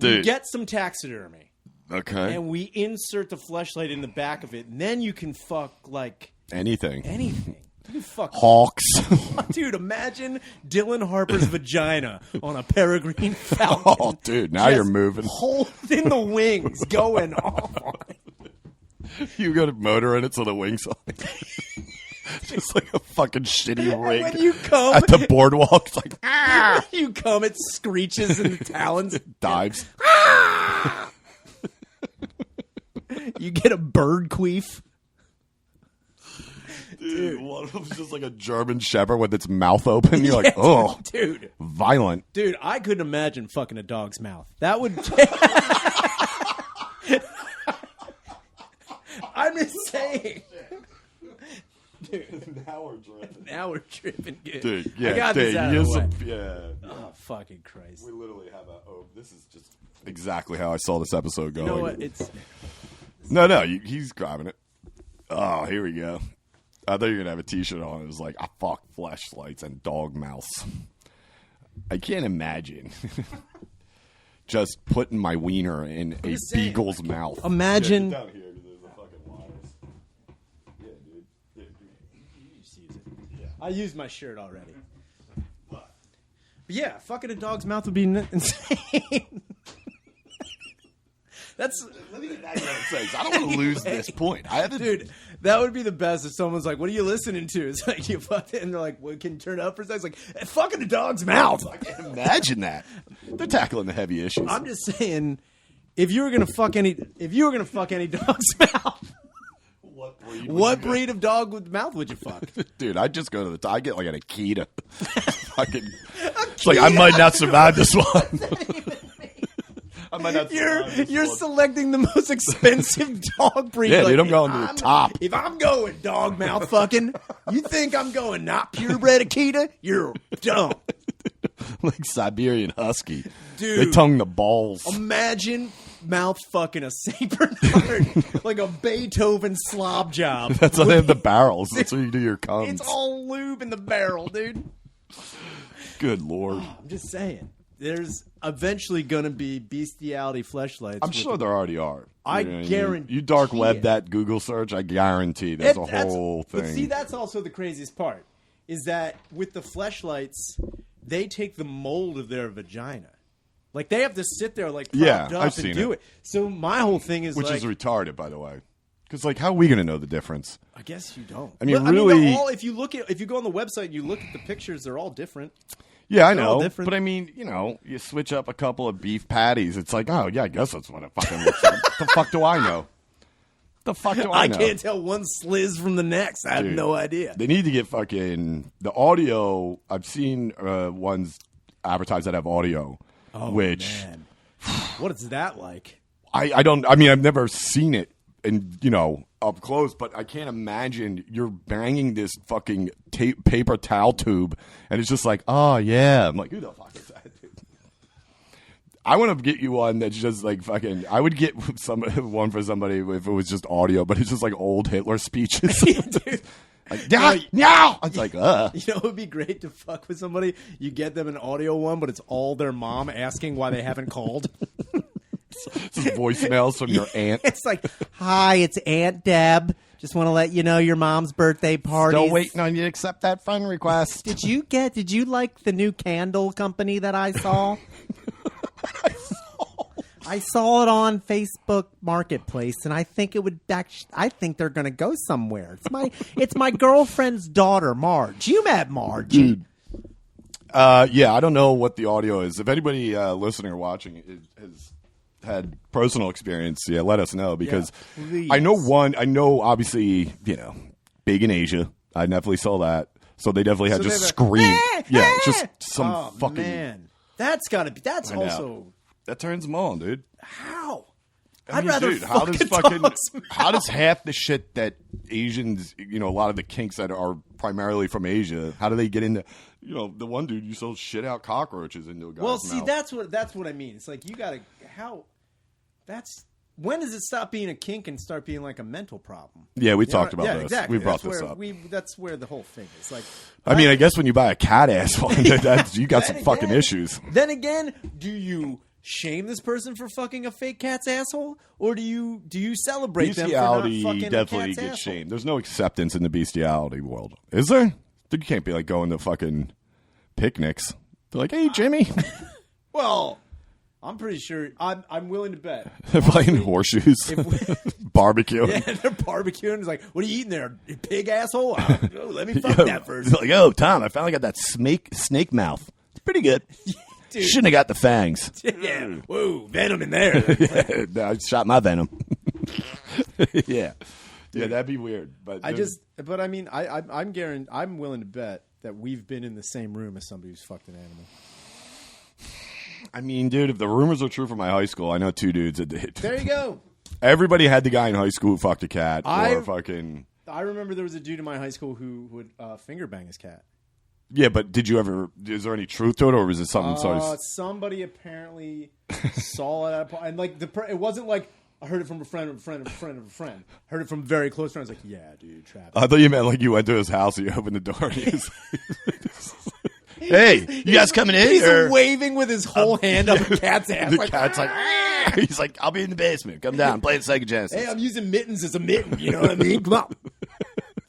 Dude. We get some taxidermy. Okay. And we insert the fleshlight in the back of it, and then you can fuck, like... Anything. You can fuck... Hawks. Dude, imagine Dylan Harper's vagina on a peregrine falcon. Oh, dude, now you're moving. Holding the wings, going off on it. You got a motor in it so the wings on it. Just like a fucking shitty rig. When you come... At the boardwalk, it's like... When you come, it screeches in the talons. Dives. You get a bird queef. Dude, one of them's just like a German Shepherd with its mouth open. You're like, oh, dude, violent. Dude, I couldn't imagine fucking a dog's mouth. That would. I'm just saying. Dude, now we're dripping. Now we're tripping good. Dude, yeah, I got this out of the way. Yeah. Oh, fucking Christ. We literally have this is just exactly how I saw this episode going. You know what? It's. No, he's grabbing it. Oh, here we go. I thought you were going to have a t-shirt on. It was like, I fuck fleshlights and dog mouths. I can't imagine just putting my wiener in a beagle's mouth. Imagine. Yeah, get down here, there's the fucking wires. Yeah, dude. Yeah, you just use it. Yeah. I used my shirt already. But yeah, fucking a dog's mouth would be insane. That's. Let me get that I don't want to lose this point. Dude, that would be the best if someone's like, "What are you listening to?" It's like you fucked it, and they're like, "Well, can you turn it up for a second?" It's like, "Fucking a dog's mouth." I can't imagine that. They're tackling the heavy issues. I'm just saying, if you were gonna fuck any dog's mouth, what breed of dog with mouth would you fuck? Dude, I'd just go to the. I get like an Akita. Fucking. It's like I might not survive this one. I might not You're selecting the most expensive dog breed. Yeah, dude, I'm going to the top. If I'm going dog mouth fucking, you think I'm going not purebred Akita? You're dumb. Like Siberian Husky. Dude. They tongue the balls. Imagine mouth fucking a St. Bernard. Like a Beethoven slob job. That's why they have the barrels. That's where you do your cums. It's all lube in the barrel, dude. Good Lord. I'm just saying. There's eventually going to be bestiality fleshlights. I'm sure there already are. I guarantee. You dark web that Google search, I guarantee there's a whole thing. But see, that's also the craziest part, is that with the fleshlights, they take the mold of their vagina. Like, they have to sit there, like, propped up and do it. So my whole thing is, which is retarded, by the way. Because, like, how are we going to know the difference? I guess you don't. I mean, really... if you go on the website and you look at the pictures, they're all different. Yeah, I know. But I mean, you switch up a couple of beef patties. It's like, oh, yeah, I guess that's what it fucking looks like. The fuck do I know? The fuck do I know? I can't tell one sliz from the next. I have no idea. They need to get fucking the audio. I've seen ones advertised that have audio. Oh, which, man. What is that like? I don't. I mean, I've never seen it. And, up close, but I can't imagine you're banging this fucking paper towel tube, and it's just like, oh, yeah. I'm like, who the fuck is that, dude? I want to get you one that's just like fucking, I would get one for somebody if it was just audio, but it's just like old Hitler speeches. Like, now! It's like, You know it would be great to fuck with somebody? You get them an audio one, but it's all their mom asking why they haven't called. Just voicemails from your aunt. It's like, hi, it's Aunt Deb. Just want to let you know your mom's birthday party. Still waiting on you to accept that friend request. Did you like the new candle company that I saw? I saw it on Facebook Marketplace, and I think it would. I think they're going to go somewhere. It's my girlfriend's daughter, Marge. You met Marge, dude. Yeah, I don't know what the audio is. If anybody listening or watching has had personal experience, yeah, let us know because I know obviously, big in Asia. I definitely saw that. So they definitely had just scream. Yeah, just some fucking. Man, that's got to be. That's also. That turns them on, dude. How? I'd rather dude, how does half the shit that Asians, a lot of the kinks that are primarily from Asia, how do they get into, the one dude you sold shit out cockroaches into a guy's mouth. That's what I mean. It's like you gotta when does it stop being a kink and start being like a mental problem? Yeah, we talked about this. Exactly. We brought this up. That's where the whole thing is. Like, I mean, I guess when you buy a cat asshole, you got some fucking issues. Then again, do you shame this person for fucking a fake cat's asshole, or do you celebrate them for not fucking definitely a cat's gets asshole? shamed. There's no acceptance in the bestiality world, is there? You can't be like going to fucking picnics. They're like, hey, Jimmy. Well, I'm pretty sure. I'm willing to bet They're playing horseshoes, barbecuing. Yeah, they're barbecuing. It's like, what are you eating there, you pig asshole? Let me fuck that first. Like, oh, Tom, I finally got that snake mouth. It's pretty good. Dude. Shouldn't have got the fangs. Yeah. Whoa, venom in there. Yeah, I shot my venom. Yeah. Yeah, that'd be weird. But I mean, I'm willing to bet that we've been in the same room as somebody who's fucked an animal. I mean, dude, if the rumors are true from my high school, I know 2 dudes that did. There you go. Everybody had the guy in high school who fucked a cat I remember there was a dude in my high school who would finger bang his cat. Yeah, but is there any truth to it, or was it something? Somebody apparently saw it, and like it wasn't like I heard it from a friend of a friend of a friend of a friend. Heard it from very close friends. Like, yeah, dude, trapped. I thought you meant like you went to his house and you opened the door. And he was hey, you guys coming in? He's waving with his whole hand up a cat's ass. The cat's like, he's like, I'll be in the basement. Come down, play the Sega Genesis. Hey, I'm using mittens as a mitten. You know what I mean? Come on.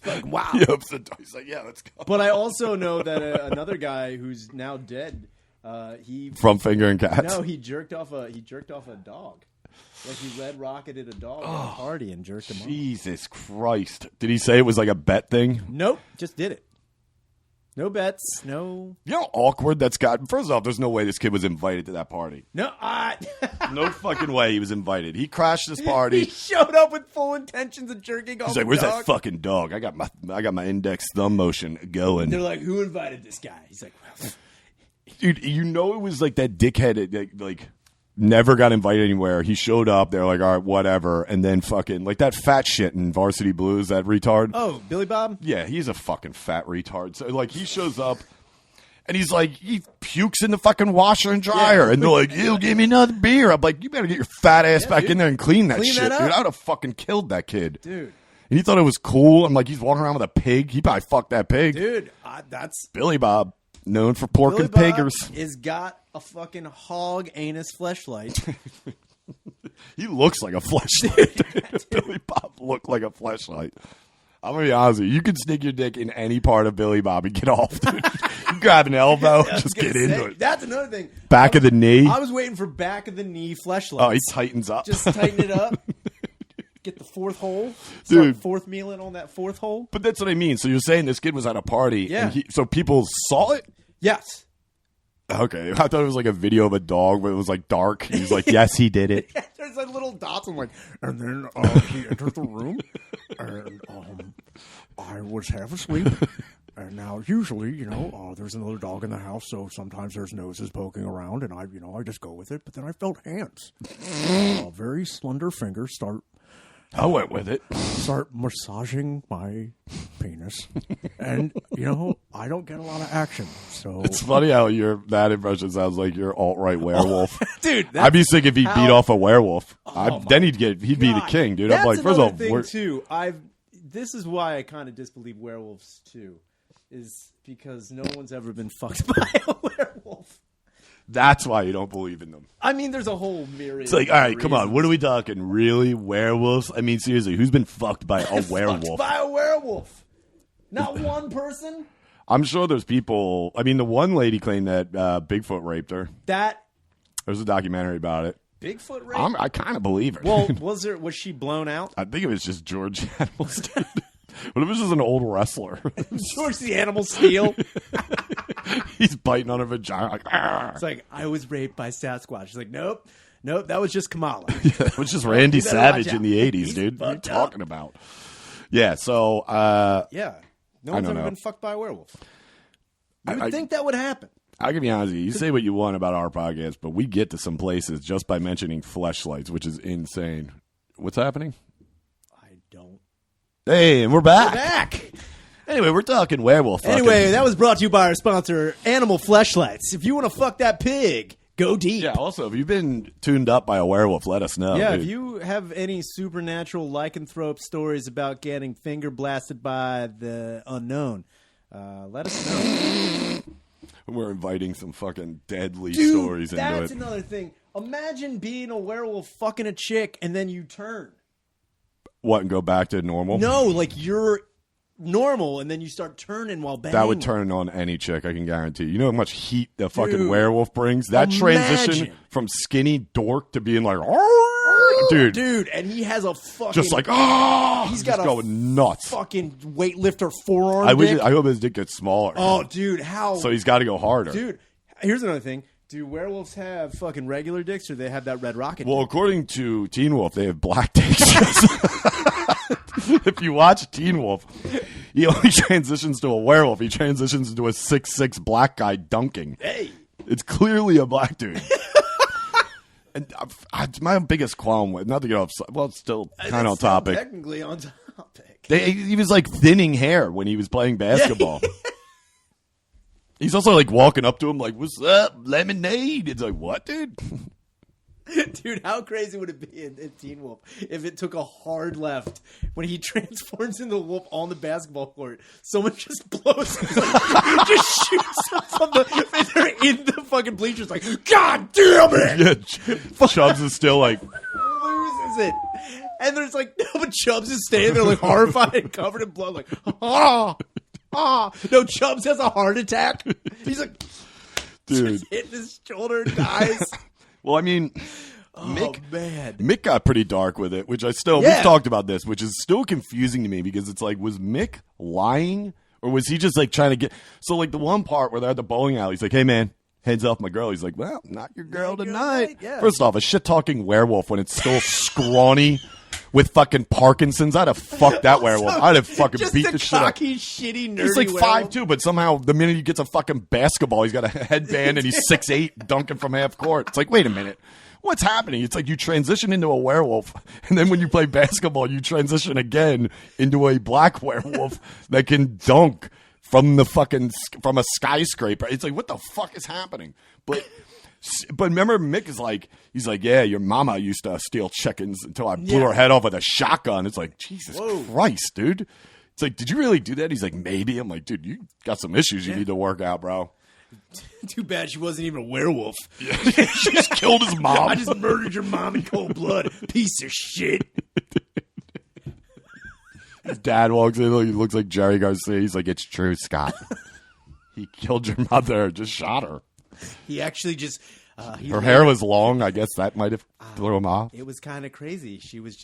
Like, wow. He opens the door. He's like, yeah, let's go. But I also know that another guy who's now dead, from fingering cats. No, he jerked off a dog. Like he red rocketed a dog at a party and jerked him off. Jesus Christ! Did he say it was like a bet thing? Nope, just did it. No bets, no. You know how awkward that's gotten? First off, there's no way this kid was invited to that party. No, no fucking way he was invited. He crashed this party. He showed up with full intentions of jerking off. He's like, "Where's that fucking dog? I got my index thumb motion going." They're like, "Who invited this guy?" He's like, well. "Dude, it was like that dickhead like never got invited anywhere. He showed up. They're like, all right, whatever, and then fucking like that fat shit in Varsity Blues, that retard. Oh, Billy Bob? Yeah, he's a fucking fat retard. So like he shows up and he's like, he pukes in the fucking washer and dryer, and they're like, "You give me another beer." I'm like, you better get your fat ass back in there and clean that shit, dude. I would have fucking killed that kid, dude. And he thought it was cool. I'm like, he's walking around with a pig. He probably fucked that pig, dude. That's Billy Bob, known for pork Billy and piggers. Is got a hog anus fleshlight. He looks like a fleshlight. Billy Bob looked like a fleshlight. I'm gonna be honest with you. You can stick your dick in any part of Billy Bob and get off, dude. You grab an elbow, just get into it. That's another thing. Back of the knee. I was waiting for back of the knee fleshlights. Oh, he tightens up. Just tighten it up. Get the fourth hole. Dude. Fourth meal in on that fourth hole. But that's what I mean. So you're saying this kid was at a party, yeah. And so people saw it? Yes. Okay, I thought it was like a video of a dog, but it was like dark. He's like, yes, he did it. There's like little dots. I'm like, and then he entered the room, and I was half asleep. And now, usually, there's another dog in the house, so sometimes there's noses poking around, and I just go with it. But then I felt hands, very slender fingers I went with it. Start massaging my penis. And, I don't get a lot of action. So it's funny how that impression sounds like your alt-right werewolf. Dude, I'd be sick if he beat off a werewolf. Then he'd be the king, dude. That's I'm like, first of all, thing too. This is why I kind of disbelieve werewolves too, is because no one's ever been fucked by a werewolf. That's why you don't believe in them. I mean, there's a whole myriad. It's like, all right, come on. reasons. What are we talking? Really? Werewolves? I mean, seriously, who's been fucked by a werewolf? Fucked by a werewolf. Not one person. I'm sure there's people. I mean, the one lady claimed that Bigfoot raped her. There's a documentary about it. Bigfoot rape? I kind of believe her. Well, was she blown out? I think it was just George Animals. What if it was just an old wrestler? George the Animal Steel. He's biting on her vagina. Like, It's like, I was raped by Sasquatch. She's like, nope, that was just Kamala. it was just Randy You better Savage watch in the out. 80s, He's dude. What are you fucked talking about? Yeah, so... Yeah. No I one's don't ever know. been fucked by a werewolf. You would I- think that would happen. I can be honest with you. You say what you want about our podcast, but we get to some places just by mentioning fleshlights, which is insane. What's happening? I don't. Hey, and we're back. We're back. Anyway, we're talking werewolf. Anyway, that was brought to you by our sponsor, Animal Fleshlights. If you want to fuck that pig, go deep. Yeah, also, if you've been tuned up by a werewolf, let us know. Yeah, dude. if you have any supernatural lycanthrope stories about getting finger blasted by the unknown, let us know. We're inviting some fucking deadly Dude, stories into that's it. another thing. Imagine being a werewolf fucking a chick and then you turn. What, and go back to normal? No, like you're normal and then you start turning while banging. That would turn on any chick, I can guarantee. You know how much heat the fucking Dude, werewolf brings? That transition imagine. from skinny dork to being like, dude, and he has a fucking just like, he's got just a going nuts. fucking weightlifter forearm. I wish. dick. I hope his dick gets smaller. Oh, dude, how? So he's got to go harder. Dude, here's another thing. Do werewolves have fucking regular dicks, or they have that red rocket? Well, dick? according to Teen Wolf, they have black dicks. If you watch Teen Wolf, he only transitions to a werewolf. He transitions into a 6'6" black guy dunking. Hey, It's clearly a black dude. And my biggest qualm with, not to get off, well, it's still kind of on topic. Technically on topic. He was like thinning hair when he was playing basketball. He's also like walking up to him like, "What's up, lemonade?" It's like, "What, dude?" Dude, how crazy would it be in Teen Wolf if it took a hard left when he transforms into the wolf on the basketball court? Someone just blows him, like, just shoots him from the. And they're in the fucking bleachers, like, God damn it! Yeah, Chubbs is still like, Loses it, and there's like, no, but Chubbs is standing there like horrified and covered in blood, like, no, Chubbs has a heart attack. He's like, dude. just hitting his shoulder and dies. Well, I mean, Oh man, Mick got pretty dark with it, which we've talked about this, which is still confusing to me because it's like, was Mick lying or was he just like trying to get? So like the one part where they're at the bowling alley, he's like, "Hey man, heads off my girl." He's like, "Well, not your girl tonight." Yeah. First off, a shit talking werewolf when it's still scrawny with fucking Parkinson's, I'd have fucked that werewolf. I'd have fucking just beat a the shit out. cocky, shitty, nerdy. He's like werewolf. 5'2", but somehow the minute he gets a fucking basketball, he's got a headband and he's 6'8", dunking from half court. It's like, wait a minute. What's happening? It's like you transition into a werewolf, and then when you play basketball, you transition again into a black werewolf that can dunk from from a skyscraper. It's like, what the fuck is happening? But remember, Mick is like, he's like, yeah, your mama used to steal chickens until I blew her head off with a shotgun. It's like, Jesus Christ, dude. It's like, did you really do that? He's like, maybe. I'm like, dude, you got some issues you need to work out, bro. Too bad she wasn't even a werewolf. Yeah. She just killed his mom. I just murdered your mom in cold blood. Piece of shit. His dad walks in, he looks like Jerry Garcia. He's like, it's true, Scott. He killed your mother, just shot her. He actually just... Her hair was long. I guess that might have threw him off. It was kind of crazy. She was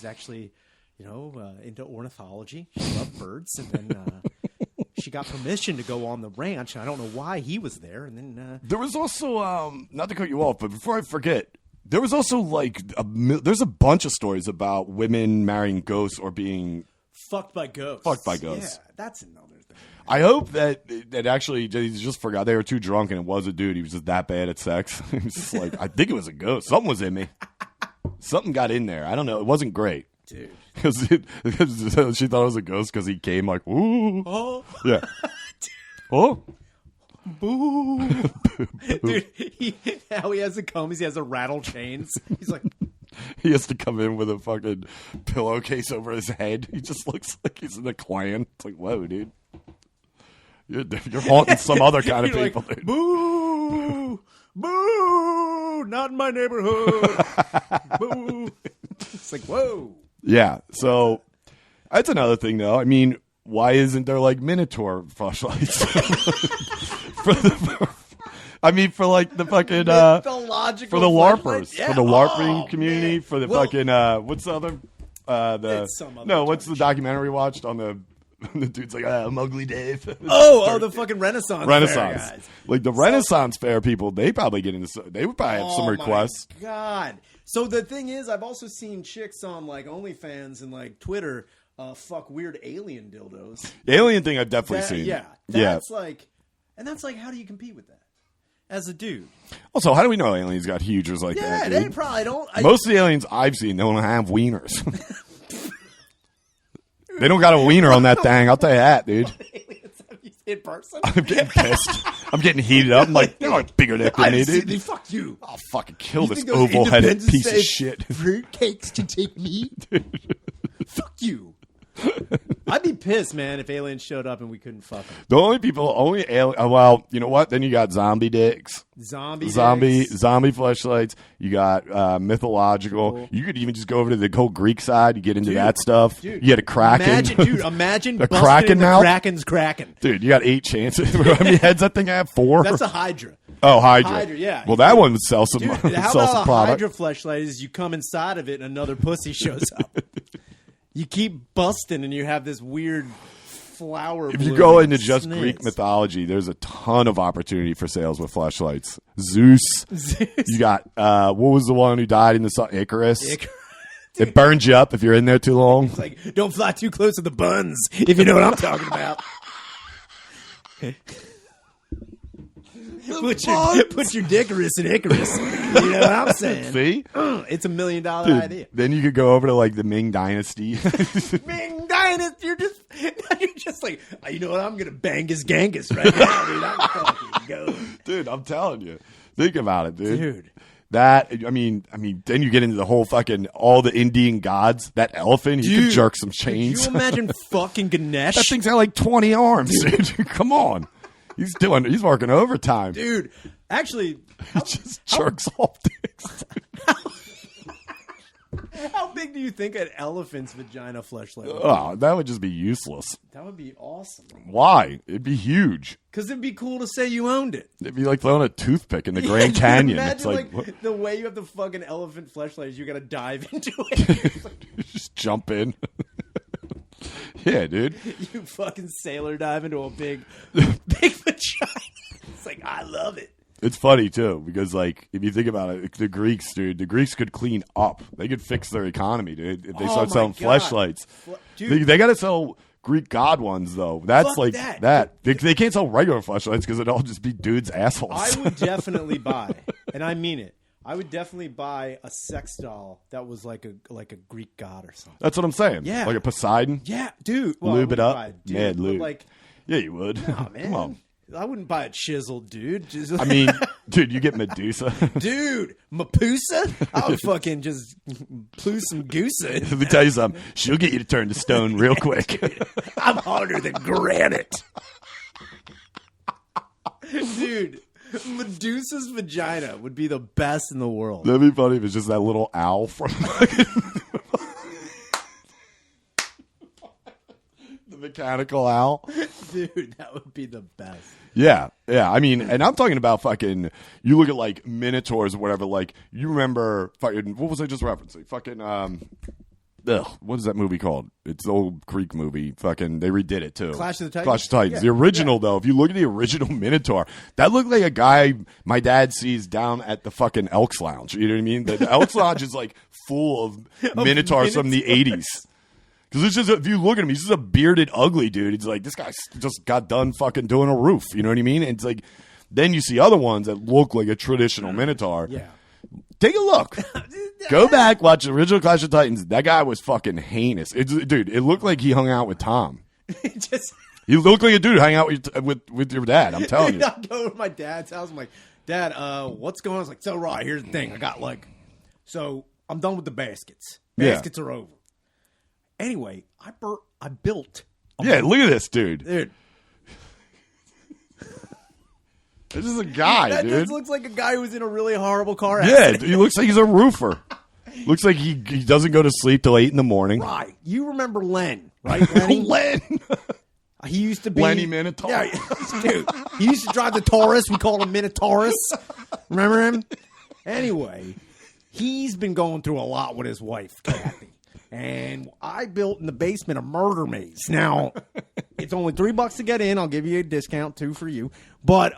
actually, into ornithology. She loved birds. And then she got permission to go on the ranch. I don't know why he was there. And then... There was also, not to cut you off, but before I forget, there was also like, there's a bunch of stories about women marrying ghosts or being... Fucked by ghosts. Fucked by ghosts. Yeah, that's another thing. I hope that actually he just forgot they were too drunk and it was a dude. He was just that bad at sex. He was just like, I think it was a ghost. Something was in me. Something got in there. I don't know. It wasn't great. Dude. Because she thought it was a ghost because he came like, ooh. Oh. Yeah. Oh. Boo. Dude, how he has the combs, he has the rattle chains. He's like... He has to come in with a fucking pillowcase over his head. He just looks like he's in the Klan. It's like, whoa, dude. You're haunting some other kind of people, like, dude. Boo! boo, boo, not in my neighborhood. Boo. It's like, whoa. Yeah. So that's another thing, though. I mean, why isn't there like Minotaur flashlights? For like the fucking for the LARPers, yeah. for the LARPing Oh, community, man. for the Well, fucking what's the other It's some other what's the documentary we watched on the dude's like I'm ugly Dave. the fucking Renaissance fair guys. Like the Renaissance fair people, they probably get into they would probably have some requests. My God. So the thing is, I've also seen chicks on like OnlyFans and like Twitter fuck weird alien dildos. The alien thing I've definitely seen. Yeah. That's like, how do you compete with that as a dude? Also, how do we know aliens got huges like Yeah, that? they Dude? probably don't. Most of the aliens I've seen don't have wieners. They don't got a wiener on that thing. I'll tell you that, dude. In person? I'm getting pissed. I'm getting heated up. I'm like, they're like bigger dick than me, dude. Fuck you. I'll fucking kill this think those oval-headed Independence piece of Day shit. Fruitcakes can take me? Fuck you. I'd be pissed, man, if aliens showed up and we couldn't fuck them. The only alien. Well, you know what? Then you got zombie dicks, zombie fleshlights. You got mythological. Cool. You could even just go over to the whole Greek side. You get into that stuff. Dude, you get a kraken. Imagine a busting kraken in the mouth. Kraken's kraken. Dude, you got 8 chances. How many heads that thing have? 4. That's a Hydra. Oh, Hydra. Hydra, yeah. Well, that one would sell some. Dude, how sell about some a product. Hydra fleshlight is you come inside of it and another pussy shows up. You keep busting and you have this weird flower. If you go into just Greek mythology, there's a ton of opportunity for sales with fleshlights. Zeus. You got what was the one who died in the sun? Icarus. It burns you up if you're in there too long. It's like, don't fly too close to the buns, if you know what I'm talking about. Put your dickorus in Icarus. You know what I'm saying? See? It's $1 million Dude, idea. Then you could go over to like the Ming Dynasty. Ming Dynasty, you're just like, you know what? I'm gonna Bangus Gangus right now, dude. I'm fucking go. Dude, I'm telling you. Think about it, Dude. That I mean, then you get into the whole fucking all the Indian gods. That elephant, he could jerk some chains. Could you imagine fucking Ganesh? That thing's got like 20 arms, dude. Come on. He's working overtime. Dude, actually, He just jerks off dicks. How big do you think an elephant's vagina fleshlight would be? Oh, that would just be useless. That would be awesome. Why? It'd be huge. Because it'd be cool to say you owned it. It'd be like throwing a toothpick in the Grand Canyon. Imagine It's like what? the way you have the fucking elephant fleshlight is you got to dive into it. Just jump in. Yeah, dude. You fucking sailor dive into a big vagina. It's like, I love it. It's funny too because, like, if you think about it, the Greeks, dude, the Greeks could clean up. They could fix their economy, dude. If they start selling fleshlights, they got to sell Greek god ones though. That's Fuck like that. They can't sell regular fleshlights because it'd all just be dudes' assholes. I would definitely buy, and I mean it. I would definitely buy a sex doll that was like a Greek god or something. That's what I'm saying. Yeah. Like a Poseidon. Yeah, dude. Well, Lube it up. Dude, Mad lube. like, yeah, you would. oh man, Come on. I wouldn't buy a chiseled dude. I mean, dude, you get Medusa. Dude, Mapusa? I would fucking just ploo some goose in. Let me tell you something. She'll get you to turn to stone real quick. I'm harder than granite. Dude, Medusa's vagina would be the best in the world. That'd be funny if it's just that little owl from the mechanical owl. Dude, that would be the best. Yeah. I mean, and I'm talking about fucking. You look at like Minotaurs or whatever. Like you remember fucking. What was I just referencing? Fucking. What is that movie called? It's the old Greek movie. Fucking. They redid it too. Clash of the Titans. Clash of the Titans. Yeah. The original though. If you look at the original Minotaur, that looked like a guy my dad sees down at the fucking Elks Lounge. You know what I mean? The Elks Lounge is like full of Minotaurs from the 80s. Because it's just, if you look at him, he's just a bearded, ugly dude. He's like, this guy just got done fucking doing a roof. You know what I mean? And it's like, then you see other ones that look like a traditional Minotaur. Yeah. Take a look. Go back, watch the original Clash of Titans. That guy was fucking heinous. Dude, it looked like he hung out with Tom. He looked like a dude hanging out with your dad. I'm telling you. I go to my dad's house. I'm like, Dad, what's going on? I was like, so, right, here's the thing. I got so I'm done with the baskets. Baskets are over. Anyway, I built. Yeah, look at this, dude. Dude. This is a guy, That dude. just looks like a guy who's in a really horrible car Yeah, accident. he looks like he's a roofer. Looks like he doesn't go to sleep till 8 in the morning. Right. You remember Len, right, Lenny? Len. He used to be... Lenny Minotaur. Yeah, dude. He used to drive the Taurus. We called him Minotaurus. Remember him? Anyway, he's been going through a lot with his wife, Kathy. And I built in the basement a murder maze. Now, it's only $3 to get in. I'll give you a discount, 2 for you. But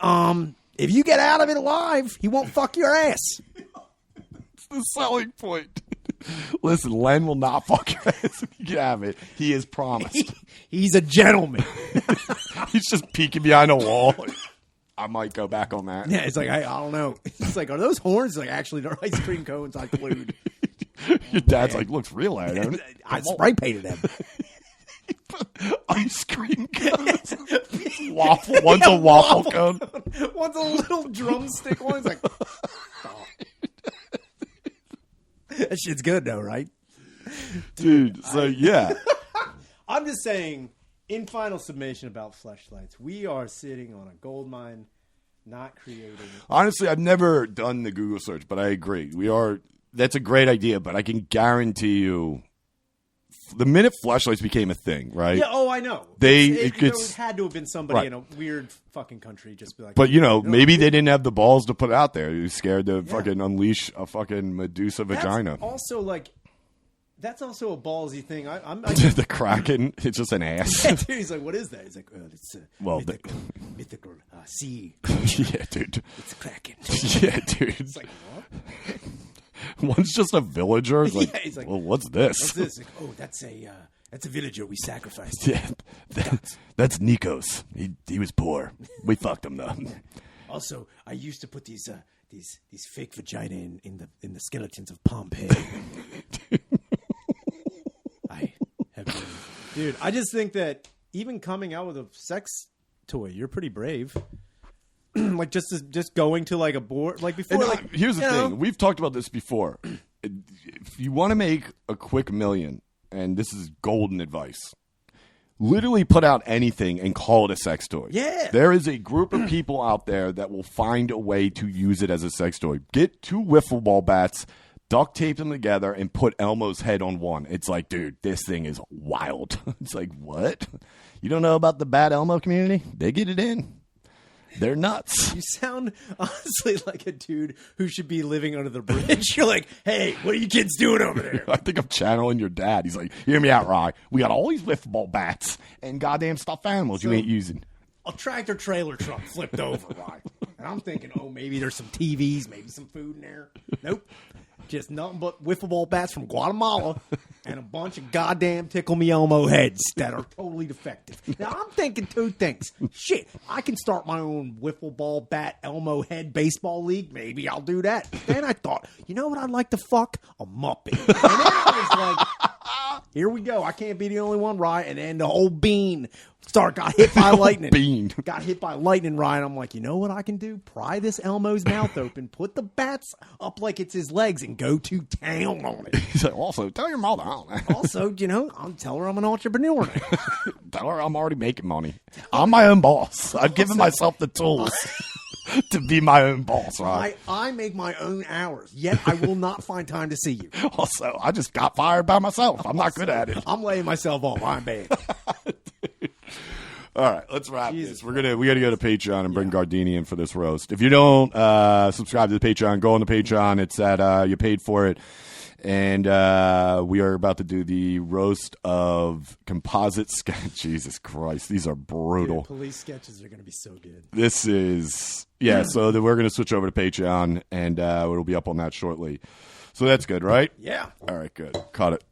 if you get out of it alive, he won't fuck your ass. It's the selling point. Listen, Len will not fuck your ass if you can have it. He has promised. He's a gentleman. He's just peeking behind a wall. I might go back on that. Yeah, it's like, I don't know. It's like, are those horns? Like, actually, they're ice cream cones I glued. Your dad's like, looks real at him. I spray painted them. Ice cream cones. Waffle. One's a waffle cone. One's a little drumstick one. It's like, oh. That shit's good though, right? Dude, so yeah. I'm just saying, in final summation about Fleshlights, we are sitting on a gold mine, not creating. Honestly, I've never done the Google search, but I agree. That's a great idea, but I can guarantee you, the minute Fleshlights became a thing, right? Yeah, oh, I know. It had to have been somebody right. in a weird fucking country just be like. But, maybe they didn't have the balls to put it out there. He was scared to fucking unleash a fucking Medusa vagina. That's also a ballsy thing. The Kraken, it's just an ass. Yeah, dude, he's like, what is that? He's like, it's mythical sea. Yeah, dude. It's a Kraken. Yeah, dude. It's like, what? One's just a villager. It's like, yeah, he's like, well, what's this? What's this? Like, oh, that's a villager we sacrificed. Yeah, that's Nikos. He was poor. We fucked him though. Also, I used to put these fake vagina in the skeletons of Pompeii. Dude, I just think that even coming out with a sex toy, you're pretty brave. Like just going to like a board like before. Here's the thing: we've talked about this before. If you want to make a quick million, and this is golden advice, literally put out anything and call it a sex toy. Yeah, there is a group of people out there that will find a way to use it as a sex toy. Get 2 wiffle ball bats. Duct tape them together and put Elmo's head on one. It's like, dude, this thing is wild. It's like, what? You don't know about the bad Elmo community? They get it in. They're nuts. You sound honestly like a dude who should be living under the bridge. You're like, hey, what are you kids doing over there? I think I'm channeling your dad. He's like, hear me out, Rye. We got all these wiffle ball bats and goddamn stuffed animals you ain't using. A tractor trailer truck flipped over, right? And I'm thinking, oh, maybe there's some TVs, maybe some food in there. Nope. Just nothing but wiffle ball bats from Guatemala and a bunch of goddamn Tickle Me Elmo heads that are totally defective. Now, I'm thinking 2 things. Shit, I can start my own wiffle ball bat Elmo head baseball league. Maybe I'll do that. Then I thought, you know what I'd like to fuck? A Muppet. And then I was like, here we go. I can't be the only one, right? And then the whole bean got hit by lightning. Bean. Got hit by lightning, Ryan. I'm like, you know what I can do? Pry this Elmo's mouth open, put the bats up like it's his legs, and go to town on it. He's like, also, tell your mother. Also, I'll tell her I'm an entrepreneur now. Tell her I'm already making money. I'm my own boss. I've given myself the tools to be my own boss, right? I make my own hours, yet I will not find time to see you. Also, I just got fired by myself. I'm not good at it. I'm laying myself off. I'm bad. All right, let's wrap this. We got to go to Patreon and bring Gardini in for this roast. If you don't subscribe to the Patreon, go on the Patreon. It's at you paid for it. And we are about to do the roast of composite sketch. Jesus Christ, these are brutal. Dude, police sketches are going to be so good. This is so we're going to switch over to Patreon, and it'll be up on that shortly. So that's good, right? Yeah. All right, good. Caught it.